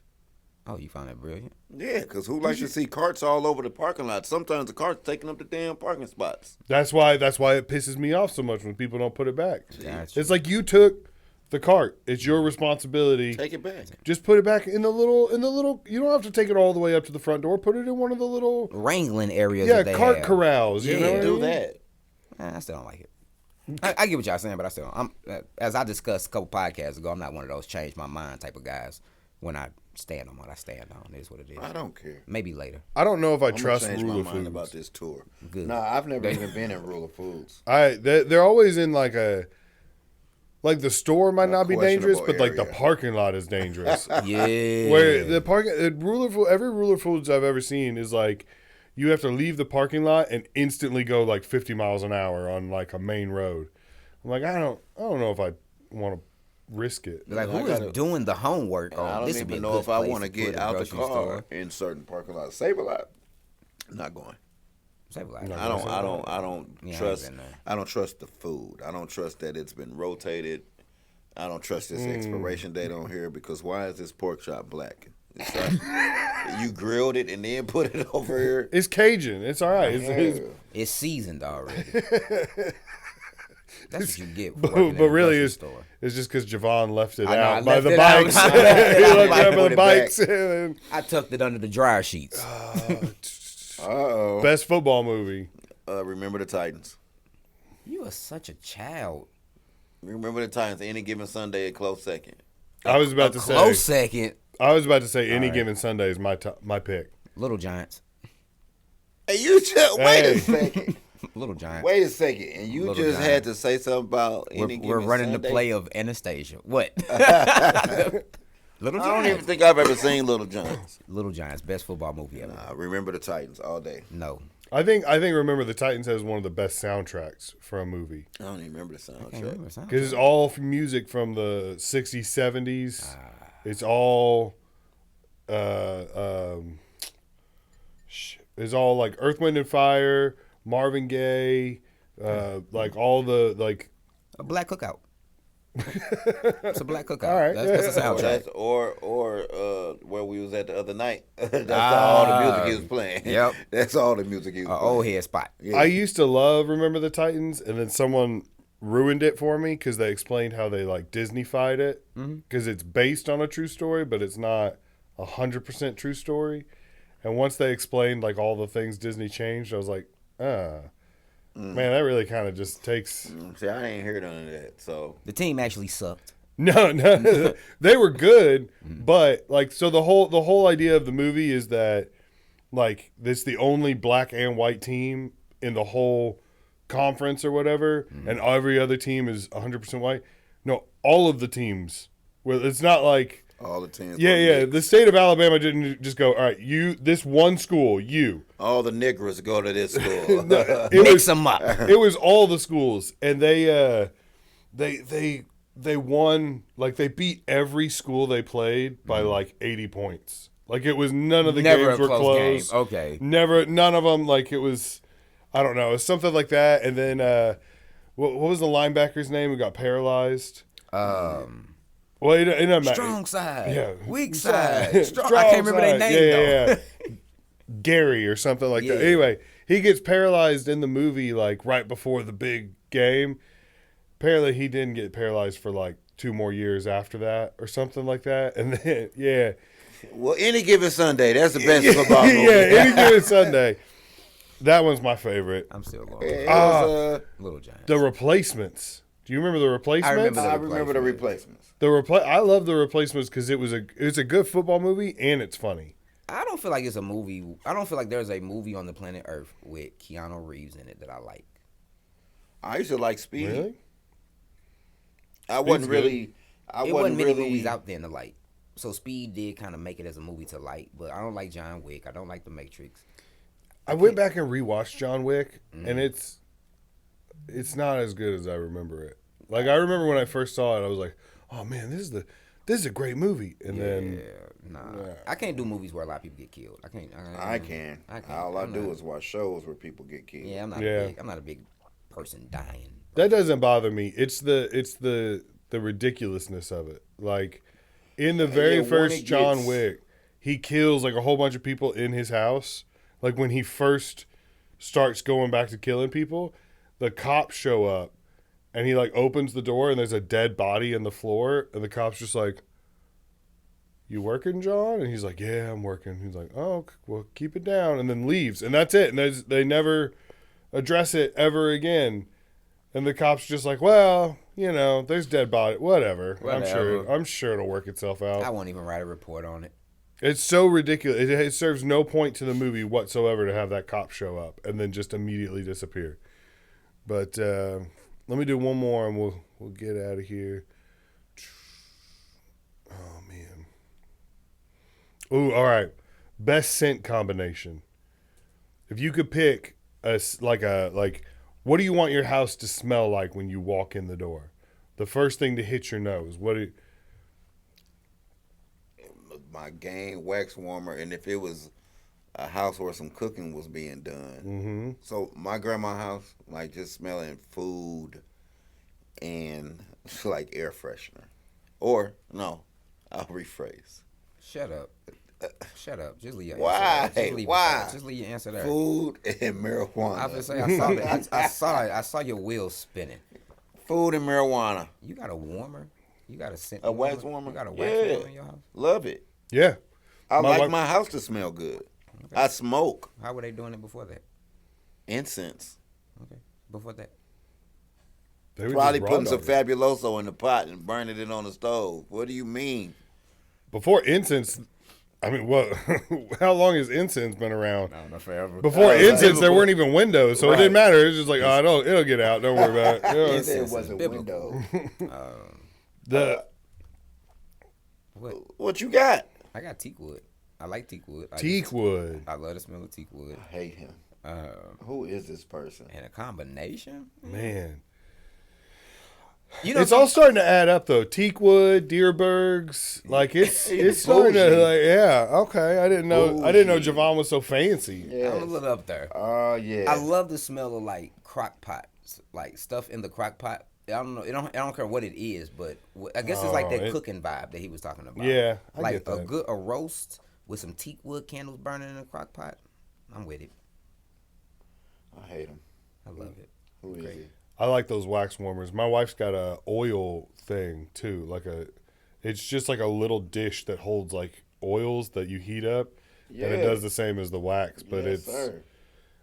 Oh, you found that brilliant?
Yeah, because who likes to see carts all over the parking lot? Sometimes the cart's taking up the damn parking spots.
That's why it pisses me off so much when people don't put it back.
Gotcha.
It's like you took the cart. It's your responsibility.
Take it back.
Just put it back in the little. You don't have to take it all the way up to the front door. Put it in one of the little
wrangling areas.
Yeah,
that they
cart
have.
corrals. You know what I
Do
mean?
that.
I still don't like it. I get what y'all saying, but I still don't. As I discussed a couple podcasts ago, I'm not one of those change my mind type of guys. When I stand on what I stand on, it is what it is.
I don't care.
Maybe later.
I don't know if I
I'm
trust
gonna change
Ruler
my mind
Foods.
about this tour.
Good.
Nah, I've never even been in Ruler Foods.
They're always in like the store might not be dangerous, but
questionable
like the
area.
parking lot is dangerous.
Yeah.
Where the every Ruler Foods I've ever seen is like you have to leave the parking lot and instantly go like 50 miles an hour on like a main road. I'm like, I don't know if I want to risk it.
Like, who is doing the homework?
I don't even know if I want to get out the car in certain parking lots. Save-A-Lot, not going.
Save-A-Lot.
I don't
Yeah, I
trust.
ain't been there.
I don't trust the food. I don't trust that it's been rotated. I don't trust this expiration date on here because why is this pork chop black? It's like, you grilled it and then put it over here.
It's Cajun. It's all right.
It's seasoned already. That's what you get. For
But
working in a
really,
grocery
it's
store.
just because Jevon left it
I know, I
out by
left
the
it out.
bikes.
I
He looked up
Put
at the
it
bikes.
back.
And
I tucked it under the dryer sheets.
Uh-oh.
best football movie.
Remember the Titans.
You are such a child.
Remember the Titans. Any given Sunday, a close second.
I was about to
Close
say.
second.
I was about to say any given Sunday is my pick.
Little Giants.
Hey, you just wait
Hey.
a second.
Little Giants.
Wait a second, and you
Little
just
Giants.
had to say something about any
We're
given
running
Sunday?
the play of Anastasia. What? Little
I don't even
Giants.
think I've ever seen Little Giants.
Little Giants. Best football movie ever.
Remember the Titans all day.
No.
I think Remember the Titans has one of the best soundtracks for a movie
I don't even remember the
Can't
soundtrack.
remember sound.
because it's all music from the 60s, 70s. It's all it's all like Earth, Wind and Fire, Marvin Gaye, like all the like.
A black cookout. It's a black cookout.
All right.
That's a soundtrack.
Or where we was at the other night. That's all the music he was playing.
Yep.
That's all the music he was
An
playing.
old head spot.
Yeah.
I used to love Remember the Titans, and then someone ruined it for me because they explained how they like Disney-fied it because it's based on a true story, but it's not 100% true story. And once they explained like all the things Disney changed, I was like, man, that really kind of just takes.
See, I ain't heard none of that. So
The team actually sucked.
No, they were good, but like so the whole idea of the movie is that like it's the only black and white team in the whole conference or whatever, and every other team is 100% white. No, all of the teams. Well, it's not like
all the teams.
yeah. The state of Alabama didn't just go, all right, this one school,
All the niggers go to this school.
It
Mix
was
them up.
it was all the schools, and they won, like they beat every school they played by like 80 points. Like it was none of the
Never
games
a
were
close
close.
game. Okay.
None of them. Like it was, I don't know, it was something like that. And then what was the linebacker's name who got paralyzed? Well, it doesn't matter.
Strong side.
Yeah.
Weak side.
Strong
I can't remember their
side.
name though.
Yeah. Gary or something like that.
Yeah.
Anyway, he gets paralyzed in the movie like right before the big game. Apparently, he didn't get paralyzed for like 2 more years after that or something like that. And then, yeah.
Well, Any Given Sunday, that's the best football movie.
Yeah, Any Given Sunday. That one's my favorite.
I'm still going.
It was,
Little Giants.
The Replacements. Do you remember The Replacements?
I remember The Replacements.
I love The Replacements because it's a good football movie and it's funny.
I don't feel like it's a movie. I don't feel like there's a movie on the planet Earth with Keanu Reeves in it that I like.
I used to like Speed.
Really?
I wasn't really.
It wasn't many movies out there to like. So Speed did kind of make it as a movie to like, but I don't like John Wick. I don't like The Matrix.
I went back and rewatched John Wick, and it's not as good as I remember it. Like I remember when I first saw it, I was like, "Oh man, this is a great movie." And then
I can't do movies where a lot of people get killed. I can't.
All I do is watch shows where people get killed.
Yeah, I'm not a big person dying.
That doesn't bother me. It's the ridiculousness of it. Like in the very first John Wick, he kills like a whole bunch of people in his house. Like when he first starts going back to killing people, the cops show up and he like opens the door and there's a dead body in the floor and the cops just like, "You working, John?" And he's like, "Yeah, I'm working." He's like, "Oh, well, keep it down," and then leaves. And that's it. And they never address it ever again. And the cops just like, "Well, there's dead body, whatever. I'm sure it'll work itself out."
I won't even write a report on it.
It's so ridiculous. It serves no point to the movie whatsoever to have that cop show up and then just immediately disappear. But let me do one more and we'll get out of here. Oh man. Ooh, all right. Best scent combination. If you could pick what do you want your house to smell like when you walk in the door? The first thing to hit your nose.
My game wax warmer, and if it was a house where some cooking was being done.
Mm-hmm.
So my grandma's house, like just smelling food and like air freshener. Or no, I'll rephrase.
Shut up. Shut up. Just leave your
Why?
answer there.
Why?
Just leave your answer there.
Food and marijuana.
I was say I saw that. I saw your wheels spinning.
Food and marijuana.
You got a warmer? You got a scent?
A wax warmer?
You got a wax warmer in your house?
Love it.
Yeah.
I like my house to smell good. Okay. I smoke.
How were they doing it before that?
Incense.
Okay. Before that?
They probably putting some Fabuloso in the pot and burning it on the stove. What do you mean?
Before incense, I mean, what? How long has incense been around?
I don't know, forever.
Before incense, there weren't even windows, so it didn't matter. It was just like, it'll get out. Don't worry about it.
It was a window. What you got?
I got teak wood. I like teak wood.
Teak wood.
I love the smell of teak wood.
I hate him. Who is this person?
And a combination?
Man. It's all starting to add up though. Teakwood, Deerbergs, like it's starting to okay. I didn't know Jevon was so fancy.
Yes. I'm a little up there.
Oh yeah.
I love the smell of like crock pots, like stuff in the crock pot. I don't know. I don't care what it is, but I guess it's like that cooking vibe that he was talking about.
Yeah,
I get that. a roast with some teakwood candles burning in a crock pot. I'm with it.
I hate him.
I love it.
Who is he?
I like those wax warmers. My wife's got a oil thing too, it's just like a little dish that holds like oils that you heat up, and it does the same as the wax, but
Sir.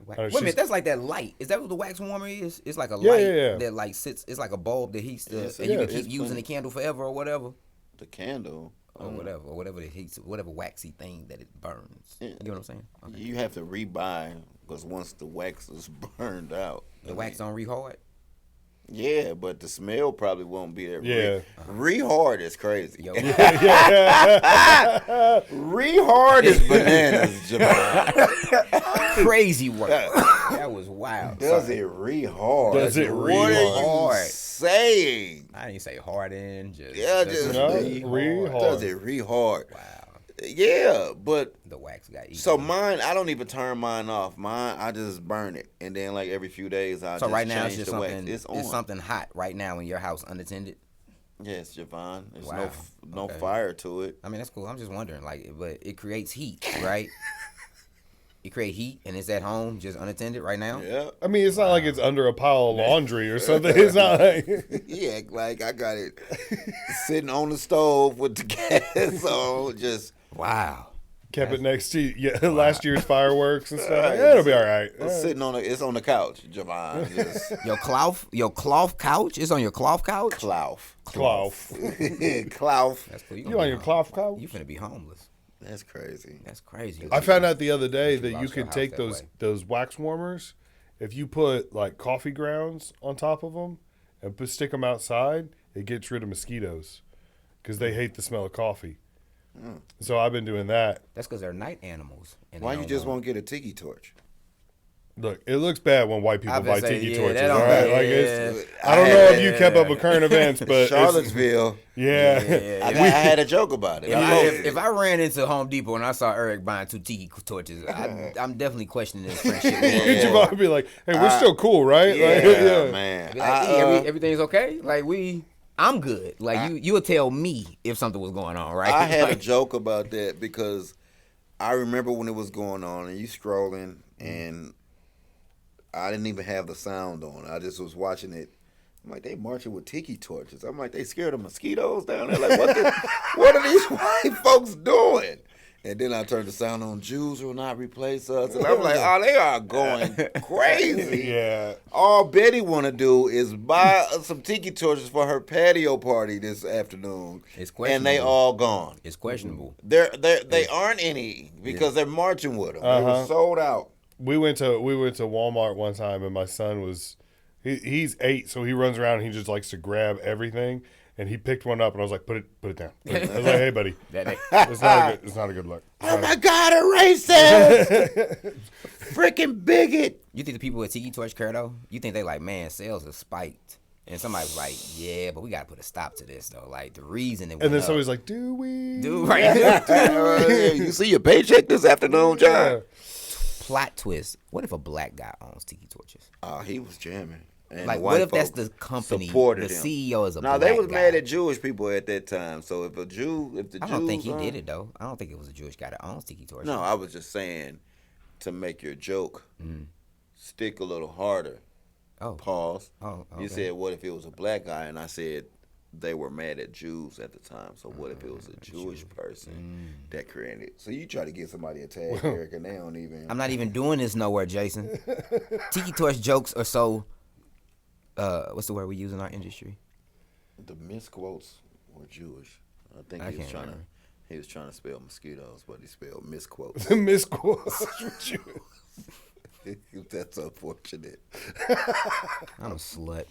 Wait a minute, that's like that light. Is that what the wax warmer is? It's like a light that like sits. It's like a bulb that heats and you can keep using the candle forever or whatever.
The candle.
Or whatever it heats, whatever waxy thing that it burns. You know what I'm saying? Okay.
You have to rebuy because once the wax is burned out,
the wax don't re-hard.
Yeah, but the smell probably won't be there.
Yeah.
Re-hard is crazy.
Yo.
Re-hard is bananas, Jevon.
Crazy work. That was wild.
Does it re-hard?
Does it
What are you saying?
I didn't say harden. Just
re-hard. Does it re-hard?
Wow.
Yeah, but
the wax got eaten.
So mine, I don't even turn mine off. Mine, I just burn it, and then like every few days, I just
right now
change
it's just
the
something.
wax.
It's something hot right now in your house unattended.
Yes, Jevon. There's no
Okay.
fire to it.
I mean that's cool. I'm just wondering, but it creates heat, right? it create heat and it's at home just unattended right now.
Yeah.
I mean, it's not like it's under a pile of laundry or something. It's not like
He act like I got it sitting on the stove with the gas on. Just
Wow.
kept it next to last year's fireworks and stuff. Yeah, it'll be all right.
sitting on it's on the couch, Jevon. Just
Your cloth couch is on your cloth couch.
cloth.
Cloth.
Cloth.
That's cool.
You on your cloth couch?
You finna be homeless.
That's crazy.
That's crazy.
I found out the other day that
lost
you
your
can
house
take
that
those
way.
those wax warmers, if you put like coffee grounds on top of them and stick them outside, it gets rid of mosquitoes because they hate the smell of coffee. So I've been doing that.
That's because they're night animals. And
Why
they
you
don't
just
want-
won't get a tiki torch?
Look, it looks bad when white people
I
buy
was gonna say,
tiki
yeah,
torches.
that
All
don't-
right, like it's, I don't know if you kept up with current events, but it's-
Charlottesville.
yeah.
I had a joke about it.
If I ran into Home Depot and I saw Eric buying 2 tiki torches, I'm definitely questioning his friendship.
You'd probably be like, "Hey, we're still cool, right?"
yeah,
Like, yeah.
man.
Be like, "Hey, everything's okay. Like I'm good. Like you would tell me if something was going on, right?"
I had a
Like,
joke about that because I remember when it was going on and you scrolling and I didn't even have the sound on. I just was watching it. I'm like, they marching with tiki torches. I'm like, they scared of mosquitoes down there. Like, what are these white folks doing? And then I turned the sound on. Jews will not replace us. And I'm like, oh, they are going crazy.
Yeah.
All Betty want to do is buy some tiki torches for her patio party this afternoon.
It's
and they
questionable.
all gone.
it's questionable.
They aren't any because they're marching with them. They were sold out.
We went to Walmart one time, and my son was he's 8, so he runs around and he just likes to grab everything. And he picked one up, and I was like, "Put it down." I was like, "Hey, buddy, it's not a good look."
Oh my God, a racist! Freaking bigot!
You think the people at Tiki Torch care though? You think they like, man, sales have spiked, and somebody's like, yeah, but we gotta put a stop to this though. Like the reason it went
And then
up.
somebody's like, "Do we?"
Dude, right?
You see your paycheck this afternoon, John?
Yeah.
Plot twist. What if a black guy owns Tiki Torches?
Oh, he was jamming. And
Like,
the
what
white
if that's
folks
the company?
supported
The
him.
CEO is a
No,
black
they was
guy.
mad at Jewish people at that time. So if the
I
Jews
don't think he did it though. I don't think it was a Jewish guy that owns Tiki Torches.
No, I was just saying to make your joke stick a little harder.
Oh.
Pause.
Oh,
You
okay.
said, what if it was a black guy? And I said, they were mad at Jews at the time. So what if it was a Jewish person that created it? So you try to get somebody a tag, Eric, and they don't even.
I'm not even doing this nowhere, Jason. Tiki Torch jokes are so. What's the word we use in our industry?
The misquotes were Jewish. I think
I
he was
can't
trying
remember.
to. He was trying to spell mosquitoes, but he spelled misquotes.
Misquotes.
That's unfortunate.
I'm a slut.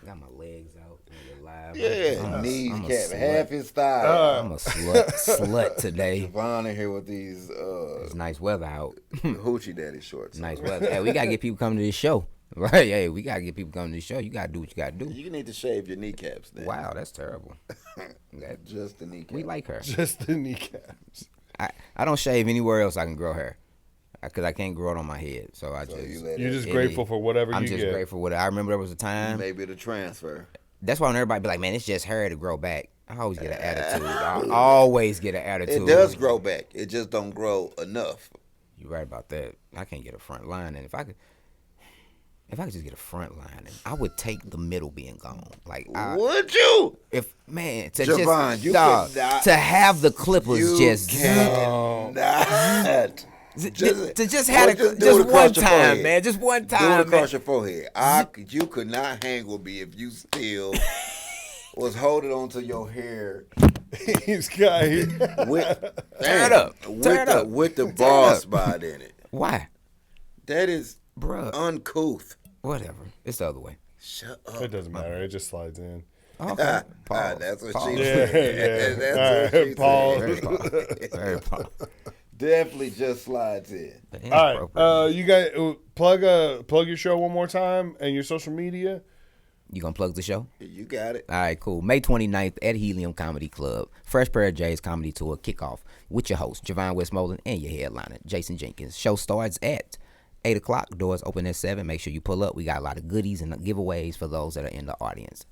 Got my legs out. Live.
Yeah, knees
I'm a
cap,
slut.
half his thigh.
I'm a slut today.
Devon in here with these
It's nice weather out.
hoochie daddy shorts.
Nice weather. Hey, we gotta get people coming to this show. Right? Hey, we gotta get people coming to this show. You gotta do what you gotta do.
You need to shave your kneecaps then.
Wow, that's terrible.
Just the kneecaps.
We like her.
Just the kneecaps.
I don't shave anywhere else I can grow hair. Because I can't grow it on my head. So I just.
You're just
it
grateful
is.
for whatever
I'm
you
just
get.
grateful for it. I remember there was a time.
Maybe the transfer.
That's why when everybody be like, man, it's just hair to grow back. I always get an attitude. I always get an attitude.
It does grow back. It just don't grow enough.
You're right about that. I can't get a front line. And if I could just get a front line, I would take the middle being gone. Like,
Would you?
if man, to
Jevon,
just
you
dog,
cannot-
to have the clippers
You
just
cannot.
to just
Or
have
just
it
do
just
it across
one
your
time,
forehead.
man, just one
Do it
time, man.
across your forehead. You could not hang with me if you still was holding onto your hair
He's got.
with
Turn it up. Turn it up.
with the
Turn it
bald
up.
spot in it.
Why,
That is
bruh?
uncouth.
Whatever. It's the other way.
Shut
It
up.
doesn't matter. It just slides in.
Okay. Pause.
That's what
Pause.
she
Yeah,
said.
yeah.
That's
All
what she
right, Paul.
Very
said.
pause. Very pause.
Definitely just slides in.
But
All right,
inappropriate.
you guys plug your show one more time and your social media.
You gonna plug the show?
You got it.
All right, cool. May 29th at Helium Comedy Club. Fresh Pair of J's Comedy Tour kickoff with your host, Jevon Westmoland, and your headliner, Jason Jenkins. Show starts at 8 o'clock. Doors open at 7. Make sure you pull up. We got a lot of goodies and giveaways for those that are in the audience.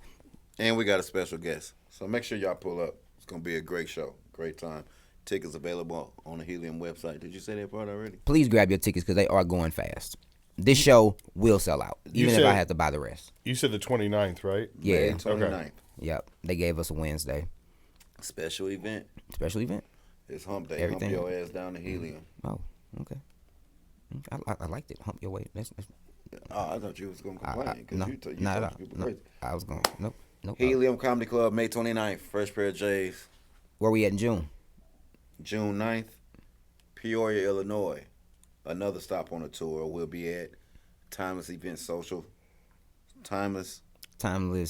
And we got a special guest. So make sure y'all pull up. It's going to be a great show. Great time. Tickets available on the Helium website. Did you say that part already?
Please grab your tickets because they are going fast. This show will sell out, even if I have to buy the rest.
You said the 29th, right?
Yeah.
May 29th.
Okay.
Yep. They gave us a Wednesday.
Special event.
Special event.
It's hump day.
Everything.
Hump your ass down to Helium.
Oh, okay. I liked it. Hump your way. That's
Oh, I thought you was going to complain.
no,
you
not at all.
told people
No,
crazy.
I was going. Nope.
Helium Comedy Club, May 29th. Fresh pair of J's.
Where we at in June?
June 9th, Peoria, Illinois. Another stop on the tour. We'll be at Timeless Event Social. Timeless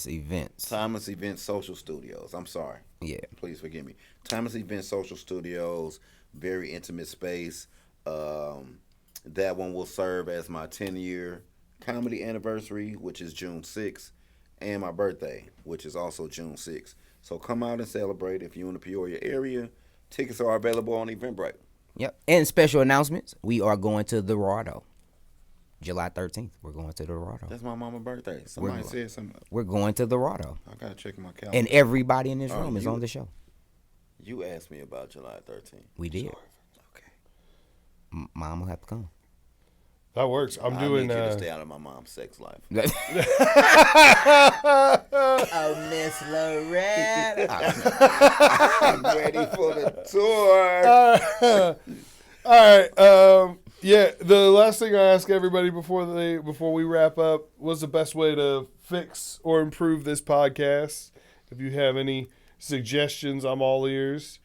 Event Social Studios. I'm sorry.
Yeah.
Please forgive me. Timeless Event Social Studios. Very intimate space. That one will serve as my 10-year comedy anniversary, which is June 6th, and my birthday, which is also June 6th. So come out and celebrate if you're in the Peoria area. Tickets are available on Eventbrite.
Yep. And special announcements. We are going to the Dorado. July 13th. We're going to the Dorado.
That's my mama's birthday. Somebody said something.
We're going to the Dorado.
I gotta check my calendar.
And everybody in this room is on the show.
You asked me about July 13th.
We did.
Okay.
Mom will have to come.
That works. I
need you to stay out of my mom's sex life.
Oh, Miss Lorette.
I'm ready for the tour.
All right. Yeah. The last thing I ask everybody before we wrap up was the best way to fix or improve this podcast. If you have any suggestions, I'm all ears.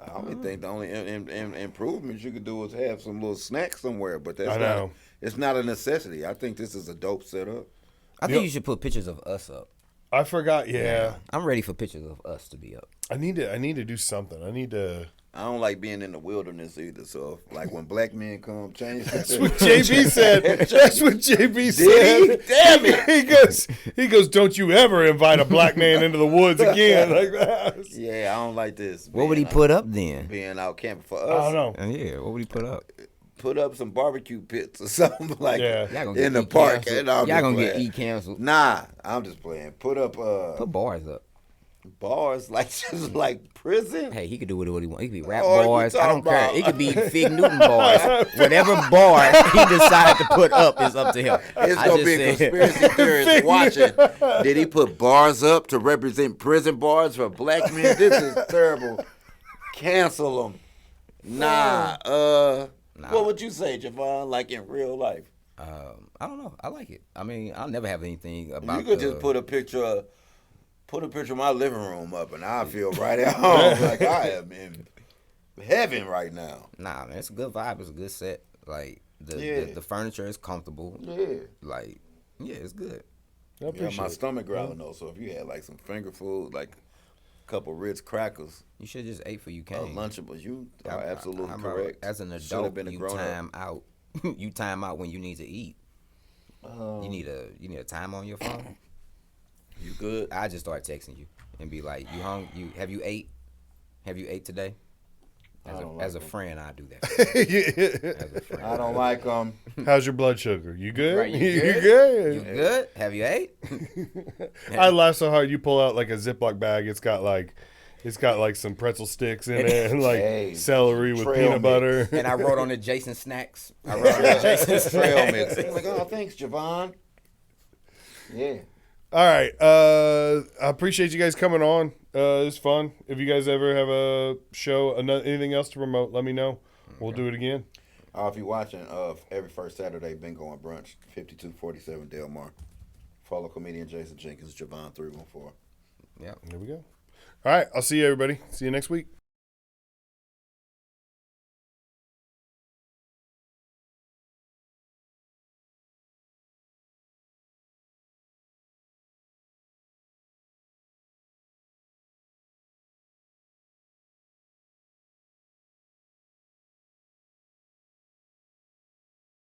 I only think the only improvements you could do is have some little snacks somewhere, but that's it's not a necessity. I think this is a dope setup.
I think you should put pictures of us up.
I forgot. Yeah.
I'm ready for pictures of us to be up.
I need to do something.
I don't like being in the wilderness either. So, like when black men come, change.
That's what JB said. That's what JB said.
Damn it!
He goes. Don't you ever invite a black man into the woods again like that.
Yeah, I don't like this.
What would he put up then?
Being out camping for us.
I don't know.
Yeah, what would he put up?
Put up some barbecue pits or something like
in
the park.
Y'all gonna get canceled.
Nah, I'm just playing. Put up
put bars up.
Bars like just like prison.
Hey, he could do what he wants. He could be rap
Oh,
bars. I don't care.
about?
It could be Fig Newton bars. Whatever bar he decides to put up is up to him.
It's gonna be a conspiracy theorist watching. Did he put bars up to represent prison bars for black men? This is terrible. Cancel them. Nah. What would you say, Jevon? Like in real life?
I don't know. I like it. I mean, I'll never have anything about.
You could just put a picture of my living room up, and I feel right at home, like I am in heaven right now.
Nah, man, it's a good vibe. It's a good set. Like the furniture is comfortable.
Yeah.
Like it's good.
My stomach growling though. So if you had like some finger food, like a couple Ritz crackers,
you should just ate for you came.
Lunchables. You are absolutely correct.
As an adult, you time out. You time out when you need to eat. You need a time on your phone.
You good?
I just start texting you and be like, "You hungry? Have you ate? Have you ate today?" As a friend, I do that. As a friend,
I don't like them.
How's your blood sugar? You good?
Right,
you good?
You good? Have you ate?
I laugh so hard. You pull out like a Ziploc bag. It's got like some pretzel sticks in it and like celery with peanut butter.
And I wrote on the Jason snacks. I wrote on the Jason
trail mix. I'm like, oh, thanks, Jevon. Yeah.
All right. I appreciate you guys coming on. It was fun. If you guys ever have a show, anything else to promote, let me know. We'll do it again.
If you're watching, every first Saturday, Bingo and Brunch, 5247 Del Mar. Follow comedian Jason Jenkins, Jevon 314.
Yeah.
There we go. All right. I'll see you, everybody. See you next week.